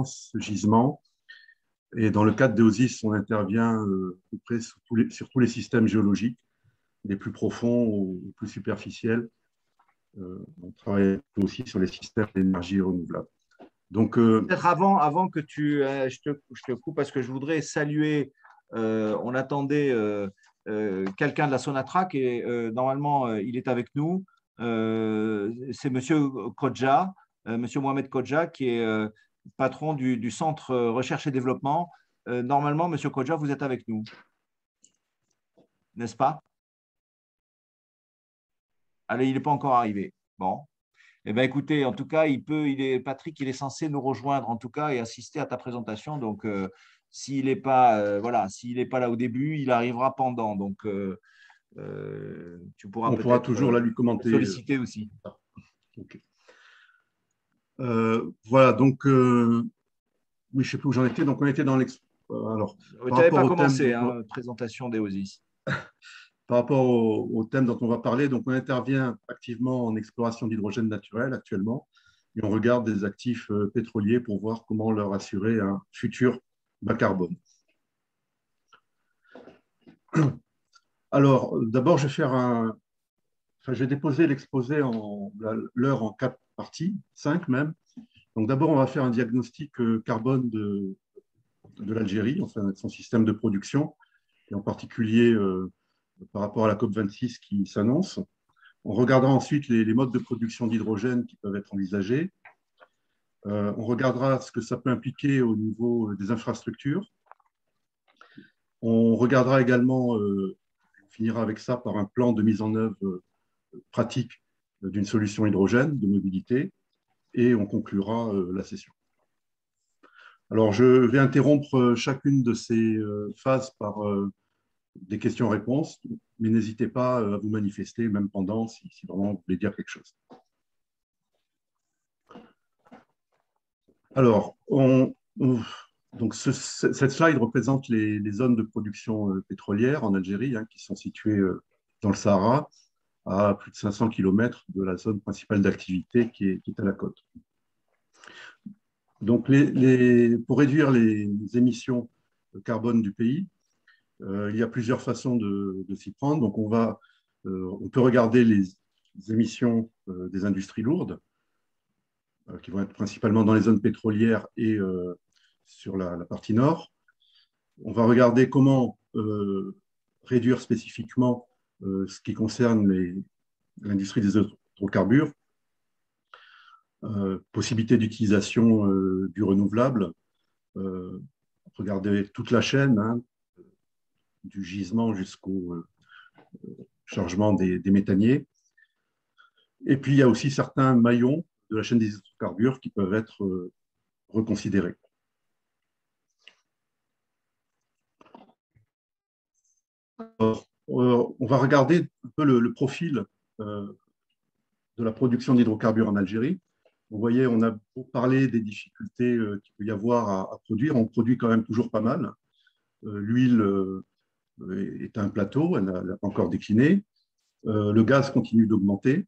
ce gisement. Et dans le cadre d'EOSIS, on intervient à peu près sur tous les systèmes géologiques, des plus profonds aux plus superficiels. On travaille aussi sur les systèmes d'énergie renouvelable. Donc, peut-être avant que je te coupe parce que je voudrais saluer, on attendait quelqu'un de la Sonatrach et normalement il est avec nous. C'est Monsieur Kodja, Monsieur Mohamed Kodja, qui est patron du Centre Recherche et Développement. Normalement, Monsieur Kodja, vous êtes avec nous, n'est-ce pas? Allez, il n'est pas encore arrivé. Bon. Eh bien, écoutez, en tout cas, Patrick, il est censé nous rejoindre en tout cas et assister à ta présentation. Donc, s'il n'est pas, voilà, s'il n'est pas là au début, il arrivera pendant. Donc, tu pourras on pourra peut-être toujours là lui le commenter. solliciter aussi. Okay. Voilà, donc, oui, je ne sais plus où j'en étais. Donc, on était dans alors, Tu par n'avais rapport pas au thème commencé, dont hein, présentation d'Eosis. par rapport au thème dont on va parler, donc on intervient activement en exploration d'hydrogène naturel actuellement et on regarde des actifs pétroliers pour voir comment leur assurer un futur bas carbone. Alors, d'abord, je vais je vais déposer l'exposé l'heure en 4 parties, 5 même. Donc, d'abord, on va faire un diagnostic carbone de l'Algérie, enfin, son système de production, et en particulier par rapport à la COP26 qui s'annonce. On regardera ensuite les modes de production d'hydrogène qui peuvent être envisagés. On regardera ce que ça peut impliquer au niveau des infrastructures. On regardera également, on finira avec ça par un plan de mise en œuvre pratique d'une solution hydrogène de mobilité et on conclura la session. Alors, je vais interrompre chacune de ces phases par des questions-réponses, mais n'hésitez pas à vous manifester, même pendant, si vraiment vous voulez dire quelque chose. Alors, donc cette slide représente les zones de production pétrolière en Algérie, hein, qui sont situées dans le Sahara, à plus de 500 km de la zone principale d'activité qui est à la côte. Donc, pour réduire les émissions de carbone du pays, il y a plusieurs façons de s'y prendre. Donc, on peut regarder les émissions des industries lourdes, qui vont être principalement dans les zones pétrolières et sur la partie nord. On va regarder comment réduire spécifiquement ce qui concerne l'industrie des hydrocarbures, possibilité d'utilisation du renouvelable, regarder toute la chaîne, hein, du gisement jusqu'au chargement des méthaniers. Et puis, il y a aussi certains maillons de la chaîne des hydrocarbures qui peuvent être reconsidérés. Alors, on va regarder un peu le profil de la production d'hydrocarbures en Algérie. Vous voyez, on a parlé des difficultés qu'il peut y avoir à produire. On produit quand même toujours pas mal. L'huile est à un plateau, elle n'a pas encore décliné. Le gaz continue d'augmenter.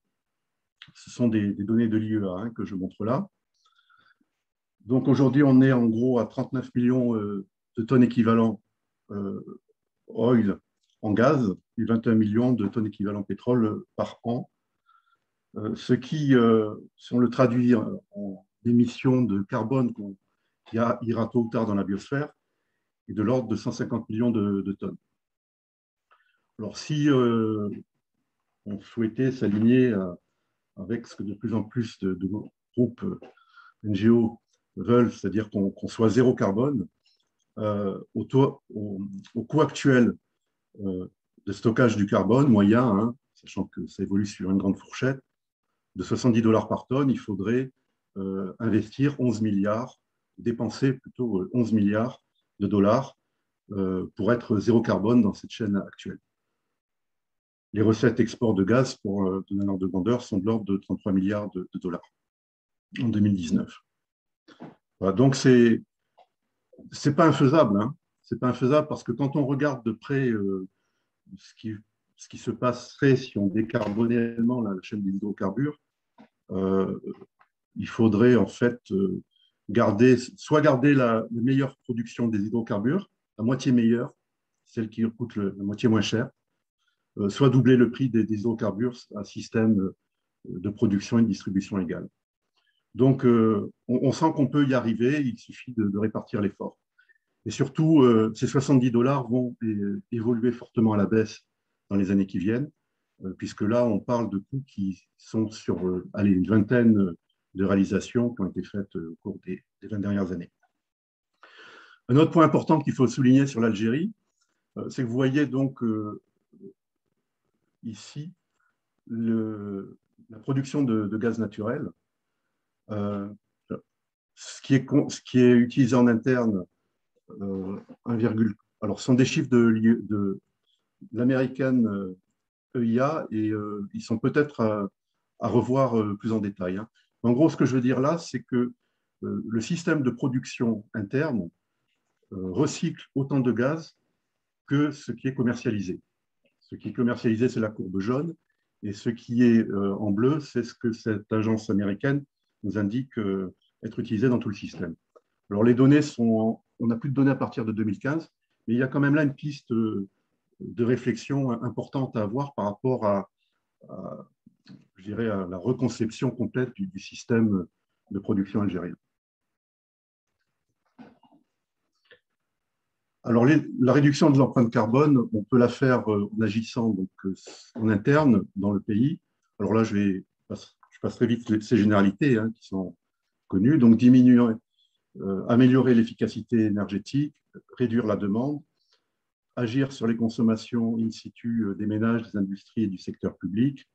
Ce sont des données de l'IEA, hein, que je montre là. Donc aujourd'hui, on est en gros à 39 millions de tonnes équivalent oil en gaz et 21 millions de tonnes équivalent pétrole par an. Ce qui, si on le traduit en émissions de carbone qui ira tôt ou tard dans la biosphère, est de l'ordre de 150 millions de tonnes. Alors si on souhaitait s'aligner avec ce que de plus en plus de groupes NGO veulent, c'est-à-dire qu'on soit zéro carbone, au coût actuel de stockage du carbone moyen, hein, sachant que ça évolue sur une grande fourchette, de 70 $ par tonne, il faudrait investir 11 milliards, dépenser plutôt 11 milliards de dollars pour être zéro carbone dans cette chaîne actuelle. Les recettes export de gaz, pour donner un ordre de grandeur, sont de l'ordre de 33 milliards de dollars en 2019. Voilà, donc, c'est pas infaisable. Hein. C'est pas infaisable parce que quand on regarde de près ce qui se passerait si on décarbonait réellement la chaîne des hydrocarbures, il faudrait en fait soit garder la meilleure production des hydrocarbures, la moitié meilleure, celle qui coûte la moitié moins cher, soit doubler le prix des hydrocarbures, un système de production et de distribution égale. Donc, on sent qu'on peut y arriver, il suffit de répartir l'effort. Et surtout, ces 70$ vont évoluer fortement à la baisse dans les années qui viennent, puisque là, on parle de coûts qui sont sur une vingtaine de réalisations qui ont été faites au cours des 20 dernières années. Un autre point important qu'il faut souligner sur l'Algérie, c'est que vous voyez donc ici la production de gaz naturel. Ce qui est utilisé en interne, alors ce sont des chiffres de l'américaine EIA et ils sont peut-être à revoir plus en détail. Hein. En gros, ce que je veux dire là, c'est que le système de production interne recycle autant de gaz que ce qui est commercialisé. Ce qui est commercialisé, c'est la courbe jaune, et ce qui est en bleu, c'est ce que cette agence américaine nous indique être utilisé dans tout le système. Alors, les données on n'a plus de données à partir de 2015, mais il y a quand même là une piste de réflexion importante à avoir par rapport je dirais, à la reconception complète du système de production algérien. Alors, la réduction de l'empreinte carbone, on peut la faire en agissant donc, en interne dans le pays. Alors là, je passe très vite ces généralités hein, qui sont connues. Donc, diminuer, améliorer l'efficacité énergétique, réduire la demande, agir sur les consommations in situ des ménages, des industries et du secteur public,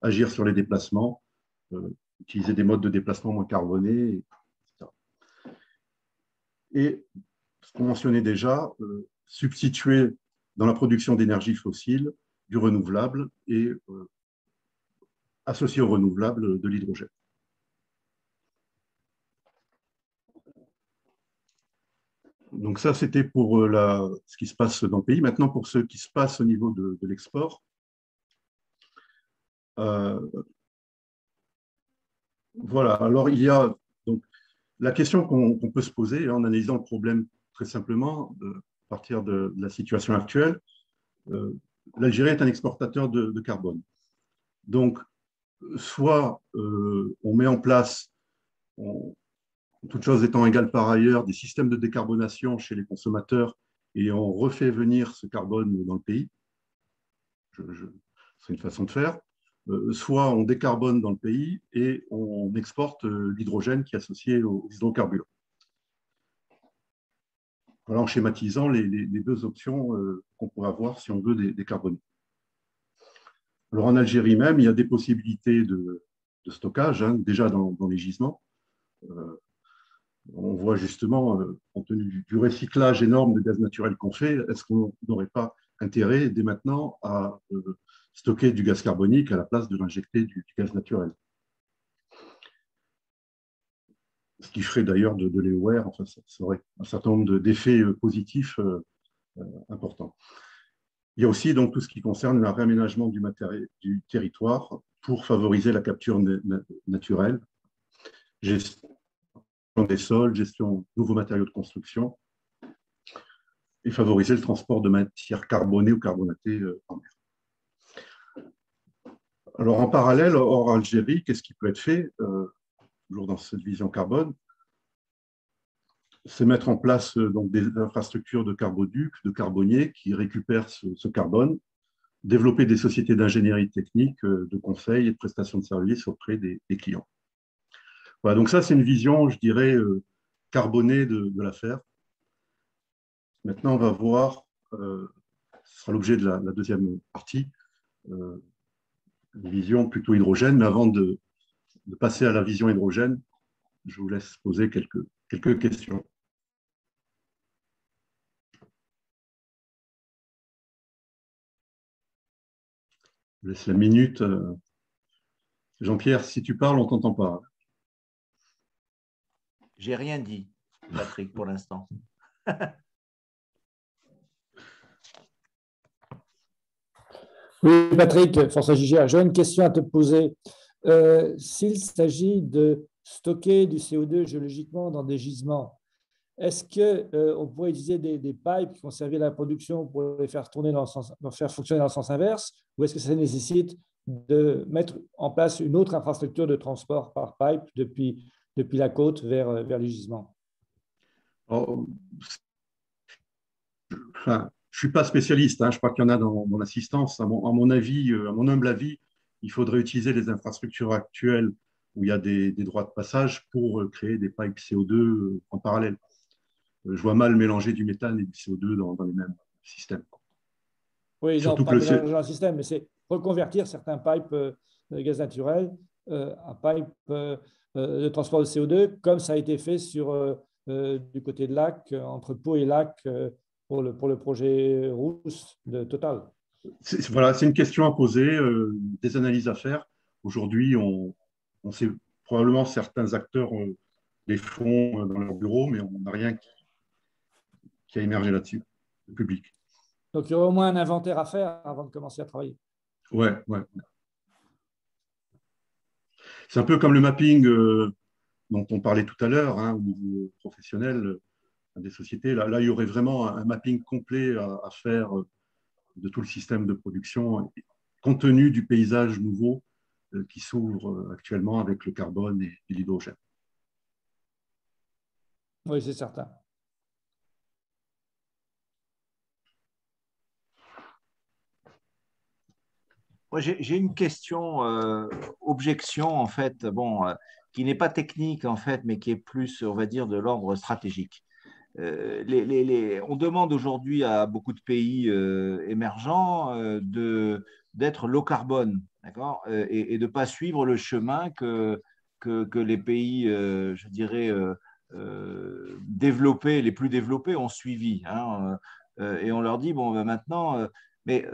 agir sur les déplacements, utiliser des modes de déplacement moins carbonés, etc. Et ce qu'on mentionnait déjà, substituer dans la production d'énergie fossile du renouvelable et associer au renouvelable de l'hydrogène. Donc ça, c'était pour ce qui se passe dans le pays. Maintenant, pour ce qui se passe au niveau de l'export. Voilà, alors il y a donc, la question qu'on peut se poser en analysant le problème très simplement, à partir de la situation actuelle, l'Algérie est un exportateur de carbone. Donc, soit on met en place, toutes choses étant égales par ailleurs, des systèmes de décarbonation chez les consommateurs et on refait venir ce carbone dans le pays. C'est une façon de faire. Soit on décarbone dans le pays et on exporte l'hydrogène qui est associé aux hydrocarbures. Voilà, en schématisant les deux options qu'on pourrait avoir si on veut décarboner. Alors en Algérie même, il y a des possibilités de stockage, hein, déjà dans les gisements. On voit justement, compte tenu du recyclage énorme de gaz naturel qu'on fait, est-ce qu'on n'aurait pas intérêt dès maintenant à stocker du gaz carbonique à la place de l'injecter du gaz naturel? Ce qui ferait d'ailleurs de l'EOR, enfin, ça aurait un certain nombre d'effets positifs importants. Il y a aussi donc, tout ce qui concerne le réaménagement du territoire pour favoriser la capture naturelle, gestion des sols, gestion de nouveaux matériaux de construction et favoriser le transport de matières carbonées ou carbonatées en mer. Alors en parallèle, hors Algérie, qu'est-ce qui peut être fait toujours dans cette vision carbone? C'est mettre en place donc, des infrastructures de carboducs, de carboniers qui récupèrent ce carbone, développer des sociétés d'ingénierie technique, de conseil et de prestation de services auprès des clients. Voilà, donc ça, c'est une vision, je dirais, carbonée de l'affaire. Maintenant, on va voir, ce sera l'objet de la deuxième partie, une vision plutôt hydrogène, mais avant de passer à la vision hydrogène, je vous laisse poser quelques questions. Je laisse la minute. Jean-Pierre, si tu parles, on ne t'entend pas. J'ai rien dit, Patrick, pour l'instant. Oui, Patrick, Force JGA, j'ai une question à te poser. S'il s'agit de stocker du CO2 géologiquement dans des gisements. Est-ce qu'on pourrait utiliser des pipes qui vont servir à la production pour les faire tourner faire fonctionner dans le sens inverse, ou est-ce que ça nécessite de mettre en place une autre infrastructure de transport par pipe depuis la côte vers les gisements? Alors, enfin, je ne suis pas spécialiste, hein, je crois qu'il y en a dans mon assistance. À mon avis, à mon humble avis, il faudrait utiliser les infrastructures actuelles où il y a des droits de passage pour créer des pipes CO2 en parallèle. Je vois mal mélanger du méthane et du CO2 dans les mêmes systèmes. Oui, non, Surtout pas que mélanger un système, mais c'est reconvertir certains pipes de gaz naturel à pipes de transport de CO2, comme ça a été fait du côté de Lac, entre Pau et Lac, pour le projet Rousse de Total. voilà, c'est une question à poser, des analyses à faire. Aujourd'hui, on sait probablement certains acteurs les font dans leur bureau, mais on n'a rien qui a émergé là-dessus, le public. Donc, il y aura au moins un inventaire à faire avant de commencer à travailler. Ouais, ouais. C'est un peu comme le mapping dont on parlait tout à l'heure, hein, au niveau professionnel des sociétés. Là, il y aurait vraiment un mapping complet à faire de tout le système de production, compte tenu du paysage nouveau qui s'ouvre actuellement avec le carbone et l'hydrogène. Oui, c'est certain. Moi, j'ai une question, objection, en fait, bon, qui n'est pas technique, en fait, mais qui est plus, on va dire, de l'ordre stratégique. On demande aujourd'hui à beaucoup de pays émergents d'être low carbone, d'accord, et de ne pas suivre le chemin que les pays, je dirais, développés, les plus développés ont suivi, hein, et on leur dit, bon, ben maintenant, mais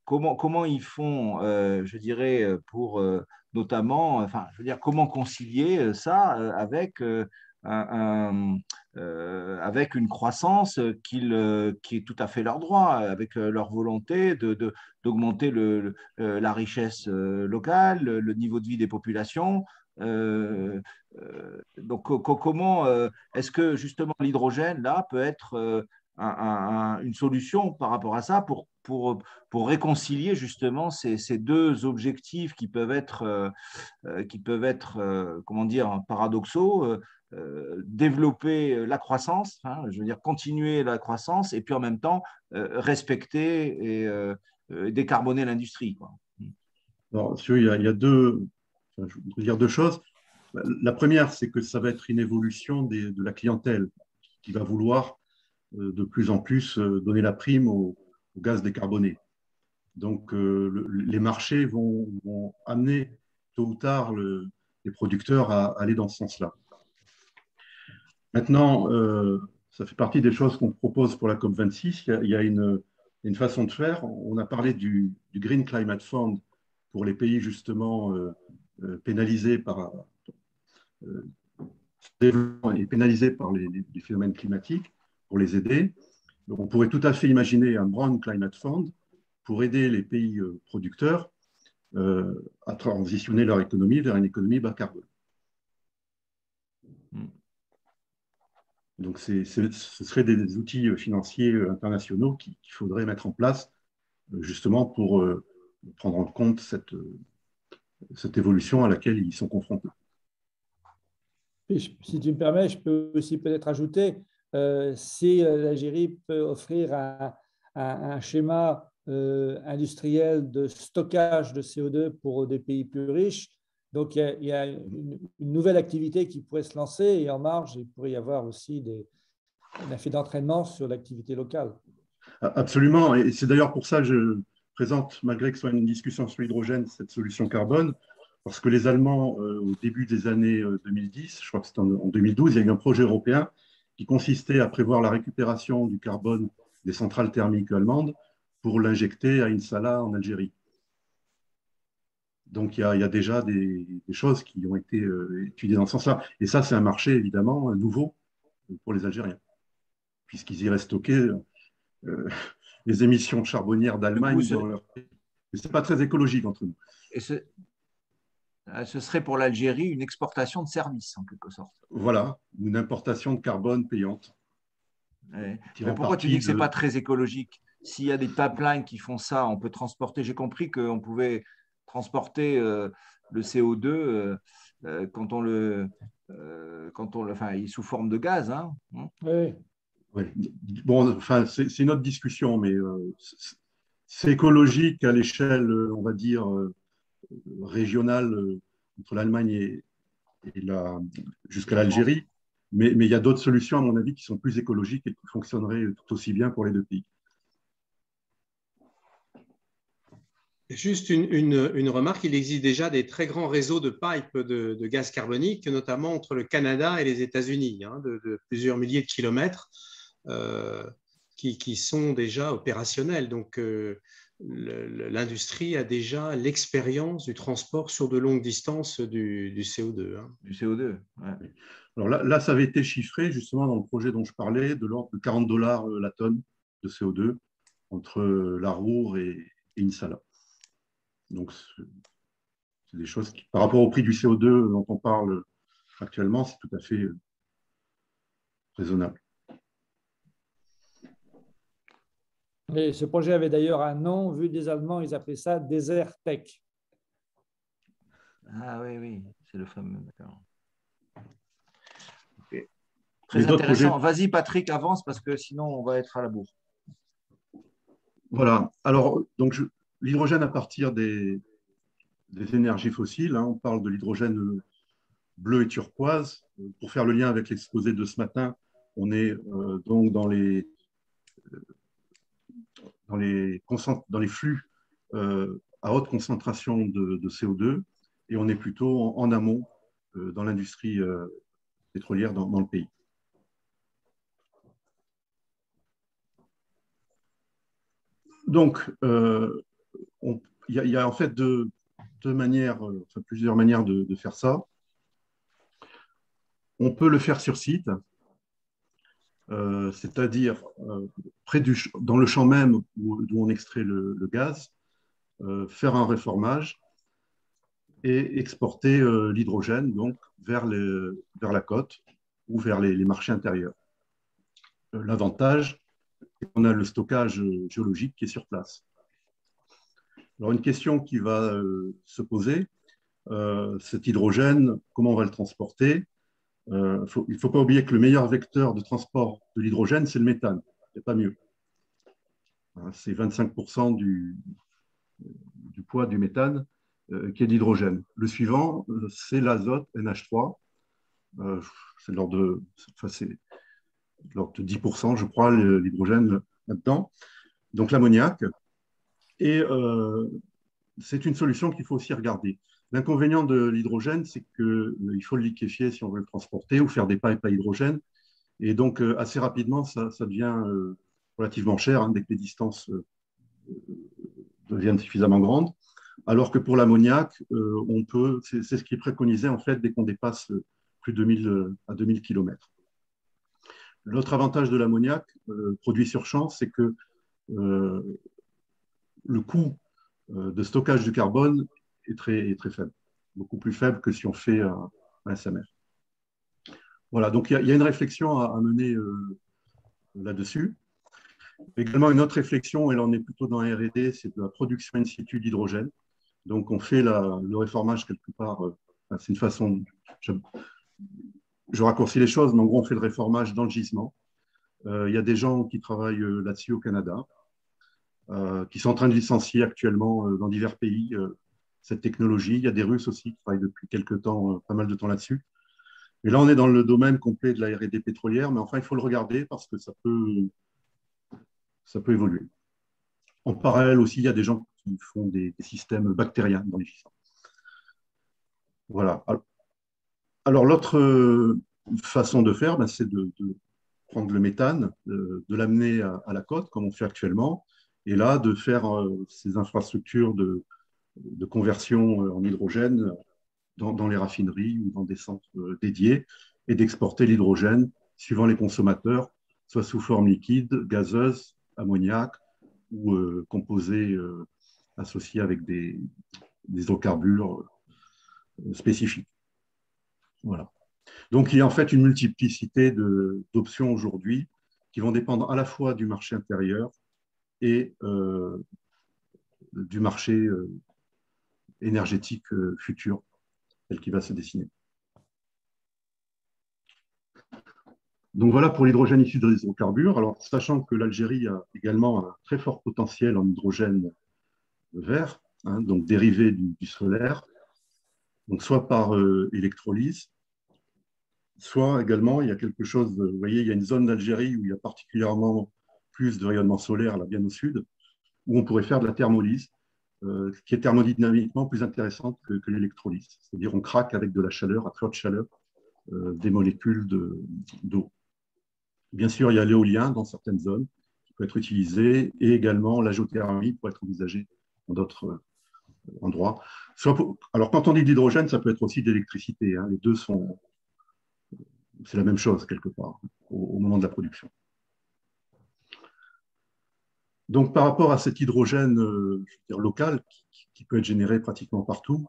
comment ils font, je dirais, pour notamment, enfin, je veux dire, comment concilier ça avec avec une croissance qui est tout à fait leur droit, avec leur volonté d'augmenter la richesse locale, le niveau de vie des populations. Donc, comment est-ce que justement l'hydrogène, là, peut être une solution par rapport à ça pour réconcilier justement ces deux objectifs qui peuvent être comment dire, paradoxaux, développer la croissance, hein, je veux dire continuer la croissance, et puis en même temps respecter et décarboner l'industrie, quoi. Alors, il y a deux, enfin, je voudrais dire deux choses. La première, c'est que ça va être une évolution de la clientèle qui va vouloir de plus en plus donner la prime au gaz décarboné. Donc, les marchés vont amener tôt ou tard les producteurs à aller dans ce sens-là. Maintenant, ça fait partie des choses qu'on propose pour la COP26. Il y a une façon de faire. On a parlé du Green Climate Fund pour les pays justement pénalisés par et pénalisés par les phénomènes climatiques, pour les aider. Donc, on pourrait tout à fait imaginer un Brown Climate Fund pour aider les pays producteurs à transitionner leur économie vers une économie bas carbone. Donc, ce seraient des outils financiers internationaux qu'il faudrait mettre en place justement pour prendre en compte cette évolution à laquelle ils sont confrontés. Et si tu me permets, je peux aussi peut-être ajouter, si l'Algérie peut offrir un schéma industriel de stockage de CO2 pour des pays plus riches, donc il y a une nouvelle activité qui pourrait se lancer, et en marge, il pourrait y avoir aussi un effet d'entraînement sur l'activité locale. Absolument, et c'est d'ailleurs pour ça que je présente, malgré que ce soit une discussion sur l'hydrogène, cette solution carbone, parce que les Allemands, au début des années 2010, je crois que c'était en 2012, il y a eu un projet européen qui consistait à prévoir la récupération du carbone des centrales thermiques allemandes pour l'injecter à Insala en Algérie. Donc il y a déjà des choses qui ont été étudiées dans ce sens-là. Et ça, c'est un marché évidemment nouveau pour les Algériens, puisqu'ils iraient stocker les émissions charbonnières Du coup, d'Allemagne dans leur pays. Ce n'est pas très écologique entre nous. Ce serait pour l'Algérie une exportation de services, en quelque sorte. Voilà, une importation de carbone payante. Ouais. Mais Tirant pourquoi tu dis parti que ce n'est de... pas très écologique? S'il y a des pipelines qui font ça, on peut transporter. J'ai compris qu'on pouvait transporter le CO2 enfin, il est sous forme de gaz. Hein. Oui. Oui. Bon, enfin, c'est une autre discussion, mais c'est écologique à l'échelle, on va dire, régionale entre l'Allemagne et jusqu'à La France. l'Algérie. Mais il y a d'autres solutions, à mon avis, qui sont plus écologiques et qui fonctionneraient tout aussi bien pour les deux pays. Juste une remarque, il existe déjà des très grands réseaux de pipes de gaz carbonique, notamment entre le Canada et les États-Unis, hein, de plusieurs milliers de kilomètres, qui sont déjà opérationnels. Donc, l'industrie a déjà l'expérience du transport sur de longues distances du CO2. Hein. Du CO2. Ouais. Alors là, ça avait été chiffré justement dans le projet dont je parlais, de l'ordre de $40 la tonne de CO2 entre la Ruhr et Insala. Donc, c'est des choses qui, par rapport au prix du CO2 dont on parle actuellement, c'est tout à fait raisonnable. Et ce projet avait d'ailleurs un nom, vu des Allemands, ils appelaient ça Desert Tech. Ah oui, oui, c'est le fameux. Okay. Mais Très intéressant. Vas-y, Patrick, avance parce que sinon, on va être à la bourre. Voilà. Alors, donc, l'hydrogène à partir des énergies fossiles, hein, on parle de l'hydrogène bleu et turquoise. Pour faire le lien avec l'exposé de ce matin, on est donc dans les flux à haute concentration de CO2 et on est plutôt en amont dans l'industrie pétrolière dans le pays. Donc, il y a en fait plusieurs manières de faire ça. On peut le faire sur site, c'est-à-dire dans le champ même d'où on extrait le gaz, faire un reformage et exporter l'hydrogène donc vers la côte ou vers les marchés intérieurs. L'avantage, c'est qu'on a le stockage géologique qui est sur place. Alors une question qui va se poser, cet hydrogène, comment on va le transporter? Il ne faut pas oublier que le meilleur vecteur de transport de l'hydrogène, c'est le méthane. Il n'y a pas mieux. C'est 25% du poids du méthane qui est de l'hydrogène. Le suivant, c'est l'azote, NH3. C'est de l'ordre de 10%, je crois, l'hydrogène là-dedans. Donc l'ammoniac. Et c'est une solution qu'il faut aussi regarder. L'inconvénient de l'hydrogène, c'est qu'il faut le liquéfier si on veut le transporter ou faire des pipes à hydrogène. Et donc, assez rapidement, ça devient relativement cher hein, dès que les distances deviennent suffisamment grandes. Alors que pour l'ammoniac, c'est ce qui est préconisé en fait dès qu'on dépasse plus de 2000 km. L'autre avantage de l'ammoniac produit sur champ, c'est que le coût de stockage du carbone est très faible, beaucoup plus faible que si on fait un SMR. Voilà, donc il y a une réflexion à mener là-dessus. Également, une autre réflexion, elle en est plutôt dans la R&D, c'est de la production in situ d'hydrogène. Donc, on fait le réformage quelque part. C'est une façon, je raccourcis les choses, mais en gros, on fait le réformage dans le gisement. Il y a des gens qui travaillent là-dessus au Canada, qui sont en train de licencier actuellement dans divers pays cette technologie. Il y a des Russes aussi qui travaillent depuis quelques temps, pas mal de temps là-dessus. Et là, on est dans le domaine complet de la R&D pétrolière, mais enfin, il faut le regarder parce que ça peut évoluer. En parallèle aussi, il y a des gens qui font des systèmes bactériens dans les gisements. Voilà. Alors l'autre façon de faire, c'est de prendre le méthane, de l'amener à la côte, comme on fait actuellement, et là, de faire ces infrastructures de conversion en hydrogène dans les raffineries ou dans des centres dédiés, et d'exporter l'hydrogène suivant les consommateurs, soit sous forme liquide, gazeuse, ammoniac, ou composés associés avec des hydrocarbures spécifiques. Voilà. Donc, il y a en fait une multiplicité d'options aujourd'hui qui vont dépendre à la fois du marché intérieur et du marché énergétique futur, tel qu'il va se dessiner. Donc voilà pour l'hydrogène issu des hydrocarbures. Alors, sachant que l'Algérie a également un très fort potentiel en hydrogène vert, hein, donc dérivé du solaire, donc soit par électrolyse, soit également, il y a quelque chose, vous voyez, il y a une zone d'Algérie où il y a particulièrement plus de rayonnement solaire, là bien au sud, où on pourrait faire de la thermolyse, qui est thermodynamiquement plus intéressante que l'électrolyse. C'est-à-dire on craque avec de la chaleur, à très haute chaleur, des molécules d'eau. Bien sûr, il y a l'éolien dans certaines zones qui peut être utilisé, et également la géothermie peut être envisagée dans d'autres endroits. Alors, quand on dit de l'hydrogène, ça peut être aussi de l'électricité. Hein. Les deux sont... C'est la même chose, quelque part, au moment de la production. Donc, par rapport à cet hydrogène je veux dire, local, qui peut être généré pratiquement partout,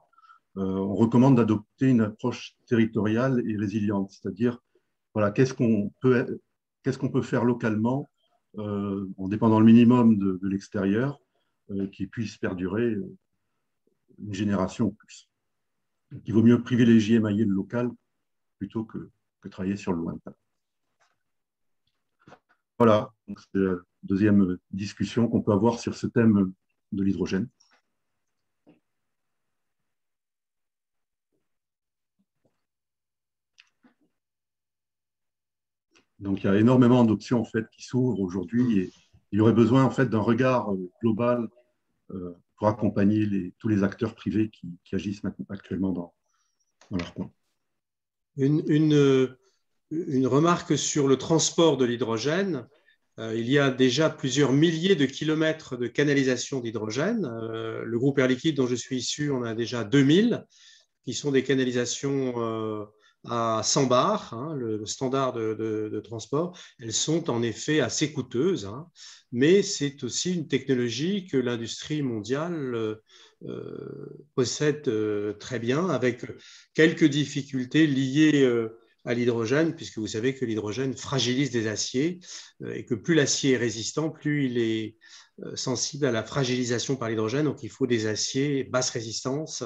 on recommande d'adopter une approche territoriale et résiliente, c'est-à-dire, voilà, qu'est-ce qu'on peut faire localement en dépendant le minimum de l'extérieur qui puisse perdurer une génération ou plus. Donc, il vaut mieux privilégier et mailler le local plutôt que travailler sur le lointain. Voilà, c'est la deuxième discussion qu'on peut avoir sur ce thème de l'hydrogène. Donc, il y a énormément d'options en fait, qui s'ouvrent aujourd'hui et il y aurait besoin en fait, d'un regard global pour accompagner tous les acteurs privés qui agissent actuellement dans leur coin. Une remarque sur le transport de l'hydrogène. Il y a déjà plusieurs milliers de kilomètres de canalisation d'hydrogène. Le groupe Air Liquide dont je suis issu, on a déjà 2000 qui sont des canalisations à 100 bars, hein, le standard de transport. Elles sont en effet assez coûteuses, hein, mais c'est aussi une technologie que l'industrie mondiale possède très bien, avec quelques difficultés liées à l'hydrogène, puisque vous savez que l'hydrogène fragilise des aciers et que plus l'acier est résistant, plus il est sensible à la fragilisation par l'hydrogène. Donc, il faut des aciers basse résistance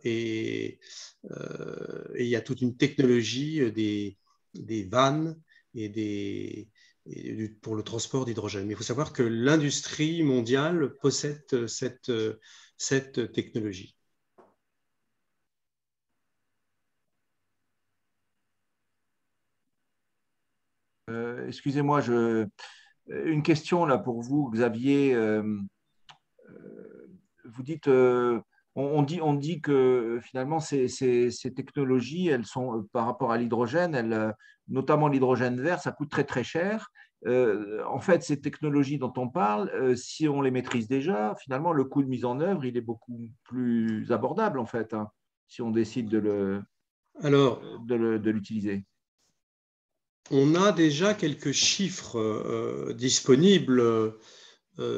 et il y a toute une technologie des vannes pour le transport d'hydrogène. Mais il faut savoir que l'industrie mondiale possède cette technologie. Excusez-moi, une question là pour vous, Xavier. Vous dites, on dit que finalement ces technologies, elles sont par rapport à l'hydrogène, notamment l'hydrogène vert, ça coûte très très cher. En fait, ces technologies dont on parle, si on les maîtrise déjà, finalement le coût de mise en œuvre, il est beaucoup plus abordable en fait, hein, si on décide de l'utiliser. On a déjà quelques chiffres disponibles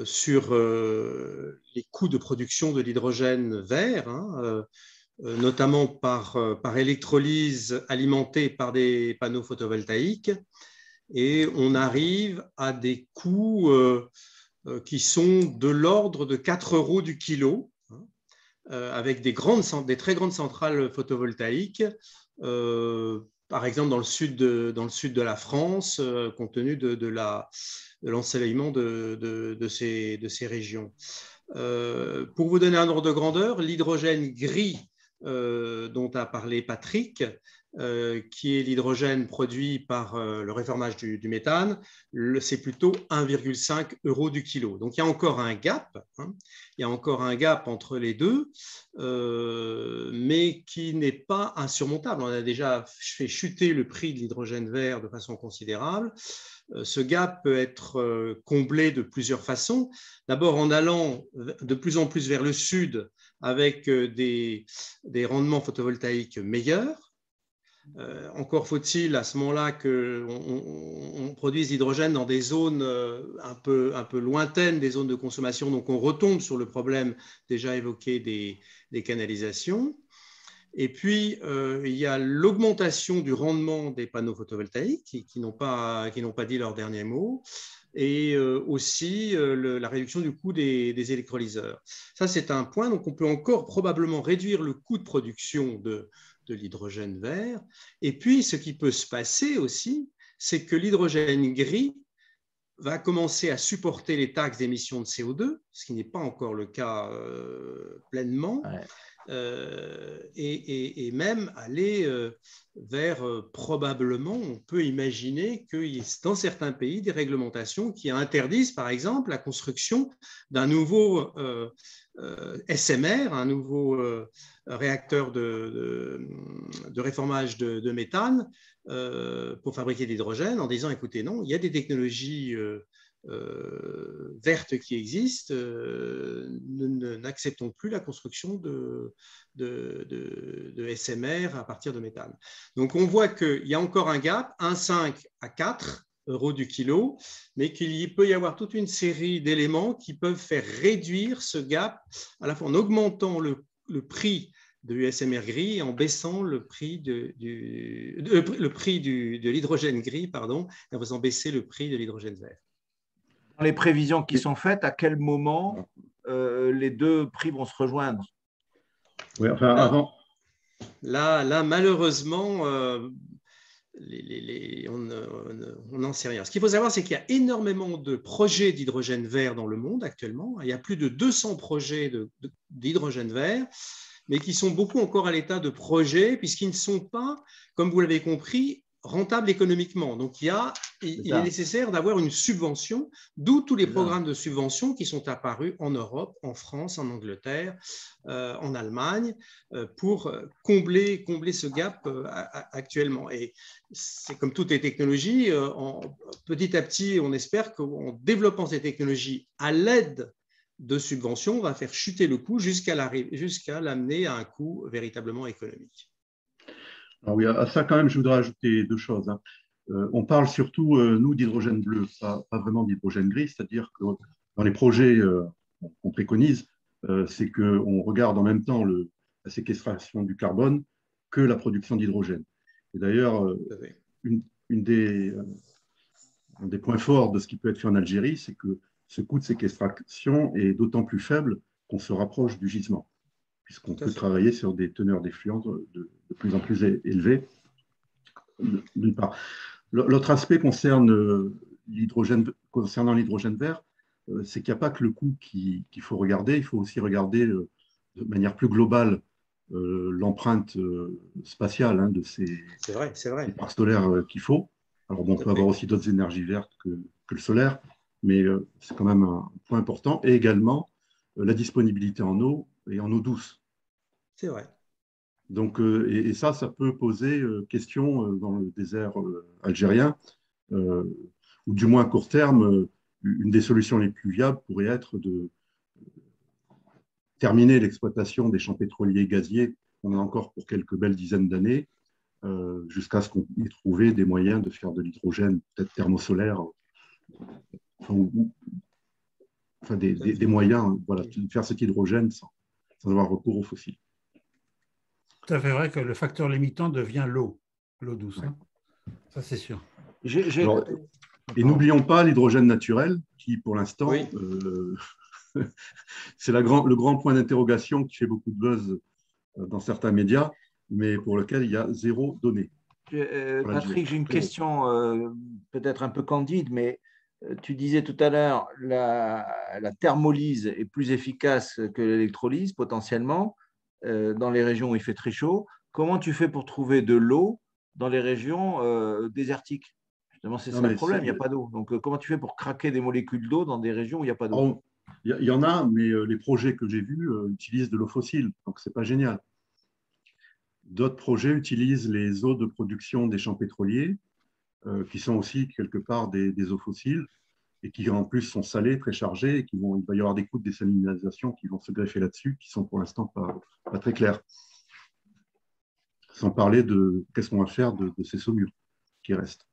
sur les coûts de production de l'hydrogène vert, hein, notamment par électrolyse alimentée par des panneaux photovoltaïques. Et on arrive à des coûts qui sont de l'ordre de 4 € du kilo, hein, avec des très grandes centrales photovoltaïques, par exemple dans le sud de la France, compte tenu de l'ensoleillement de ces régions. Pour vous donner un ordre de grandeur, l'hydrogène gris dont a parlé Patrick, qui est l'hydrogène produit par le réformage du méthane, c'est plutôt 1,5 € du kilo. Donc il y a encore un gap, hein, il y a encore un gap entre les deux, mais qui n'est pas insurmontable. On a déjà fait chuter le prix de l'hydrogène vert de façon considérable. Ce gap peut être comblé de plusieurs façons. D'abord en allant de plus en plus vers le sud avec des rendements photovoltaïques meilleurs. Encore faut-il à ce moment-là qu'on produise l'hydrogène dans des zones un peu lointaines, des zones de consommation. Donc on retombe sur le problème déjà évoqué des canalisations. Et puis, il y a l'augmentation du rendement des panneaux photovoltaïques qui n'ont pas dit leur dernier mot, et aussi la réduction du coût des électrolyseurs. Ça, c'est un point. Donc, on peut encore probablement réduire le coût de production de l'hydrogène vert. Et puis, ce qui peut se passer aussi, c'est que l'hydrogène gris va commencer à supporter les taxes d'émission de CO2, ce qui n'est pas encore le cas pleinement. Ouais. Et même aller vers probablement, on peut imaginer qu'il y ait dans certains pays des réglementations qui interdisent par exemple la construction d'un nouveau SMR, un nouveau réacteur de réformage de méthane pour fabriquer de l'hydrogène, en disant écoutez, non, il y a des technologies vertes qui existent, n'acceptons plus la construction de SMR à partir de méthane. Donc on voit qu'il y a encore un gap, 1,5 à 4 euros du kilo, mais qu'il peut y avoir toute une série d'éléments qui peuvent faire réduire ce gap, à la fois en augmentant le prix de SMR gris et en baissant le prix de l'hydrogène gris, pardon, et en faisant baisser le prix de l'hydrogène vert. Dans les prévisions qui sont faites, à quel moment les deux prix vont se rejoindre? Oui, enfin, avant. Là malheureusement, on n'en sait rien. Ce qu'il faut savoir, c'est qu'il y a énormément de projets d'hydrogène vert dans le monde actuellement. Il y a plus de 200 projets d'hydrogène vert, mais qui sont beaucoup encore à l'état de projet, puisqu'ils ne sont pas, comme vous l'avez compris, rentables économiquement. Donc, il est nécessaire d'avoir une subvention, d'où tous les programmes de subvention qui sont apparus en Europe, en France, en Angleterre, en Allemagne, pour combler ce gap actuellement. Et c'est comme toutes les technologies, petit à petit, on espère qu'en développant ces technologies à l'aide de subventions, on va faire chuter le coût jusqu'à l'amener à un coût véritablement économique. Alors oui, à ça, quand même, je voudrais ajouter deux choses. On parle surtout, nous, d'hydrogène bleu, pas vraiment d'hydrogène gris, c'est-à-dire que dans les projets qu'on préconise, c'est qu'on regarde en même temps la séquestration du carbone que la production d'hydrogène. Et d'ailleurs, un des points forts de ce qui peut être fait en Algérie, c'est que ce coût de séquestration est d'autant plus faible qu'on se rapproche du gisement, puisqu'on peut travailler sur des teneurs d'effluents de plus en plus élevées, d'une part. L'autre aspect concernant l'hydrogène vert, c'est qu'il n'y a pas que le coût qu'il faut regarder, il faut aussi regarder de manière plus globale l'empreinte spatiale de ces parcs solaires qu'il faut. Alors bon, on peut avoir aussi d'autres énergies vertes que le solaire, mais c'est quand même un point important. Et également la disponibilité en eau et en eau douce. C'est vrai. Donc, et ça peut poser question dans le désert algérien, ou du moins à court terme, une des solutions les plus viables pourrait être de terminer l'exploitation des champs pétroliers et gaziers qu'on a encore pour quelques belles dizaines d'années, jusqu'à ce qu'on ait trouvé des moyens de faire de l'hydrogène, peut-être thermosolaire, enfin des moyens voilà, de faire cet hydrogène sans avoir recours aux fossiles. Tout à fait vrai que le facteur limitant devient l'eau douce. Hein. Ça, c'est sûr. Alors, et n'oublions pas l'hydrogène naturel, qui pour l'instant, c'est le grand point d'interrogation qui fait beaucoup de buzz dans certains médias, mais pour lequel il y a zéro donnée. Patrick, j'ai une question peut-être un peu candide, mais tu disais tout à l'heure la thermolyse est plus efficace que l'électrolyse potentiellement dans les régions où il fait très chaud. Comment tu fais pour trouver de l'eau dans les régions désertiques? Justement, c'est ça le problème, il n'y a pas d'eau. Donc, comment tu fais pour craquer des molécules d'eau dans des régions où il n'y a pas d'eau? Il y en a, mais les projets que j'ai vus utilisent de l'eau fossile, donc ce n'est pas génial. D'autres projets utilisent les eaux de production des champs pétroliers, qui sont aussi quelque part des eaux fossiles, et qui en plus sont salées, très chargées, et il va y avoir des coûts de désalinisation qui vont se greffer là-dessus, qui sont pour l'instant pas très clairs. Sans parler de qu'est-ce qu'on va faire de ces saumures qui restent.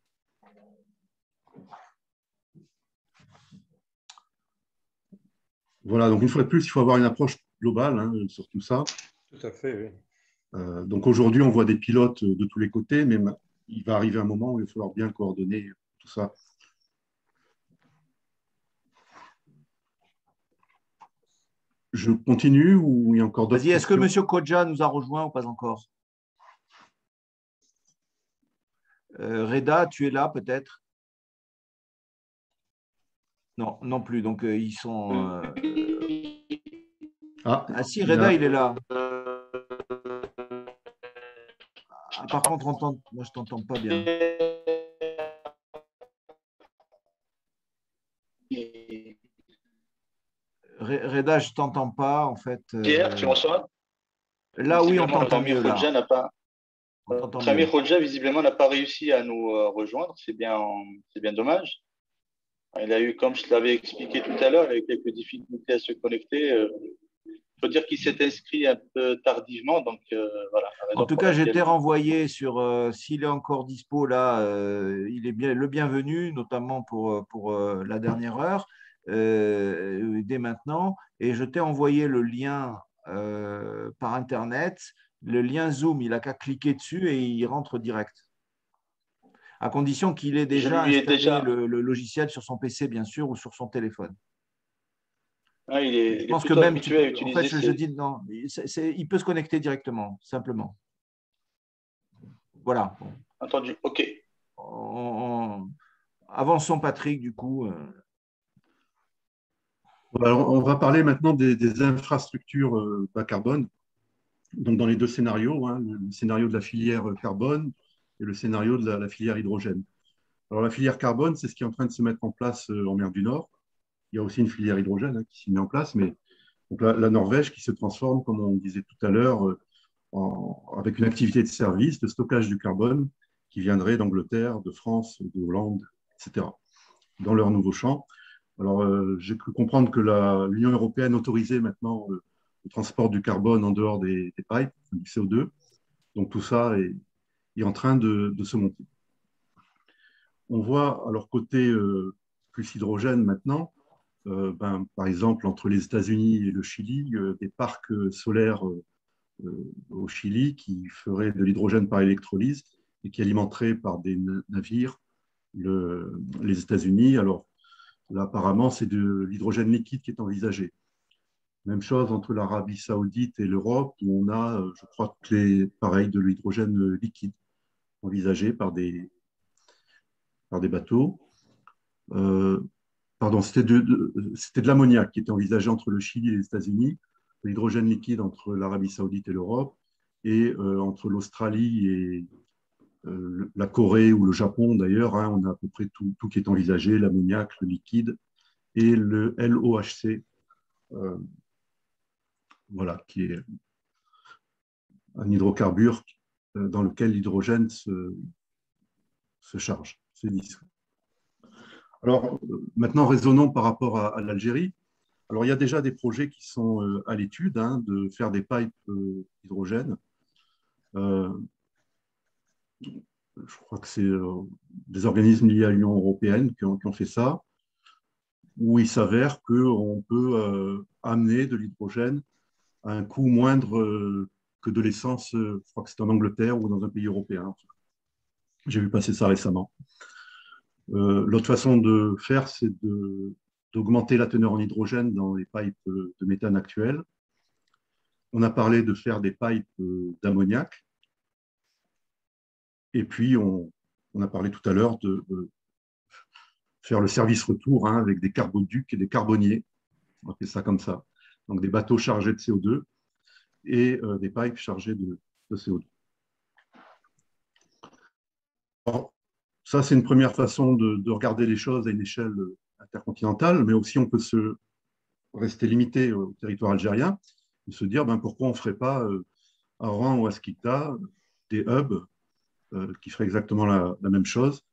Voilà, donc une fois de plus, il faut avoir une approche globale sur tout ça. Tout à fait, oui. Donc aujourd'hui, on voit des pilotes de tous les côtés, mais il va arriver un moment où il va falloir bien coordonner tout ça. Je continue ou il y a encore d'autres Vas-y, est-ce que questions? M. Kodja nous a rejoint ou pas encore? Reda, tu es là peut-être? Non, non plus. Donc, ils sont. Ah si, Reda, il est là. Ah, par contre, moi, je t'entends pas bien. Reda, je t'entends pas, en fait. Pierre, tu me reçois? Là, oui, on t'entend mieux, là. On t'entend Notre ami mieux. Khodja, visiblement, n'a pas réussi à nous rejoindre. C'est bien dommage. Il a eu, comme je l'avais expliqué tout à l'heure, il a eu quelques difficultés à se connecter. Il faut dire qu'il s'est inscrit un peu tardivement, donc voilà. La En raison tout pour cas, laquelle- j'étais renvoyé sur s'il est encore dispo là, il est bien le bienvenu, notamment pour la dernière heure, dès maintenant. Et je t'ai envoyé le lien par Internet, le lien Zoom. Il n'a qu'à cliquer dessus et il rentre direct. À condition qu'il ait Je déjà lui ai installé déjà. le logiciel sur son PC, bien sûr, ou sur son téléphone. Ah, il Je est pense que plutôt même, habitué à en fait, utiliser je ses. dis non, il peut se connecter directement, simplement. Voilà. Entendu. OK. Avançons, Patrick, du coup. Alors, on va parler maintenant des infrastructures bas carbone. Donc, dans les deux scénarios, hein, le scénario de la filière carbone et le scénario de la filière hydrogène. Alors, la filière carbone, c'est ce qui est en train de se mettre en place en mer du Nord. Il y a aussi une filière hydrogène qui s'y met en place, mais donc la Norvège qui se transforme, comme on disait tout à l'heure, avec une activité de service, de stockage du carbone qui viendrait d'Angleterre, de France, de Hollande, etc., dans leur nouveau champ. Alors, j'ai cru comprendre que l'Union européenne autorisait maintenant le transport du carbone en dehors des pipes, du CO2. Donc, tout ça est en train de se monter. On voit, alors, côté plus hydrogène maintenant, par exemple, entre les États-Unis et le Chili, des parcs solaires au Chili qui feraient de l'hydrogène par électrolyse et qui alimenteraient par des navires les États-Unis. Alors, là, apparemment, c'est de l'hydrogène liquide qui est envisagé. Même chose entre l'Arabie saoudite et l'Europe, où on a, je crois, pareil, de l'hydrogène liquide envisagé par des bateaux. Pardon, c'était de l'ammoniac qui était envisagé entre le Chili et les États-Unis, l'hydrogène liquide entre l'Arabie saoudite et l'Europe, et entre l'Australie et la Corée ou le Japon d'ailleurs, hein, on a à peu près tout qui est envisagé, l'ammoniac, le liquide et le LOHC, voilà, qui est un hydrocarbure dans lequel l'hydrogène se charge, c'est dissous. Alors maintenant, raisonnons par rapport à l'Algérie. Alors il y a déjà des projets qui sont à l'étude hein, de faire des pipes hydrogène. Je crois que c'est des organismes liés à l'Union européenne qui ont fait ça, où il s'avère qu'on peut amener de l'hydrogène à un coût moindre que de l'essence, je crois que c'est en Angleterre ou dans un pays européen. J'ai vu passer ça récemment. L'autre façon de faire, c'est d'augmenter la teneur en hydrogène dans les pipes de méthane actuelles. On a parlé de faire des pipes d'ammoniac. Et puis, on a parlé tout à l'heure de faire le service retour hein, avec des carboducs et des carboniers. On appelle ça comme ça. Donc, des bateaux chargés de CO2 et des pipes chargées de CO2. Alors, ça, c'est une première façon de regarder les choses à une échelle intercontinentale, mais aussi on peut se rester limité au territoire algérien et se dire pourquoi on ne ferait pas à Oran ou à Skikda des hubs qui feraient exactement la même chose,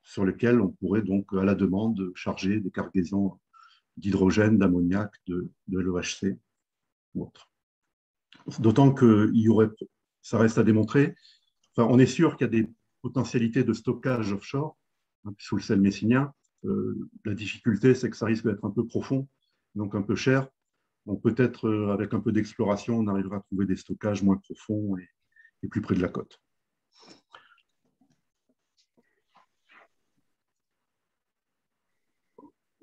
sur lesquels on pourrait donc à la demande charger des cargaisons d'hydrogène, d'ammoniac, de l'OHC ou autre. D'autant que ça reste à démontrer. Enfin, on est sûr qu'il y a des potentialités de stockage offshore hein, sous le sel messinien. La difficulté, c'est que ça risque d'être un peu profond, donc un peu cher. Donc peut-être avec un peu d'exploration, on arrivera à trouver des stockages moins profonds et plus près de la côte.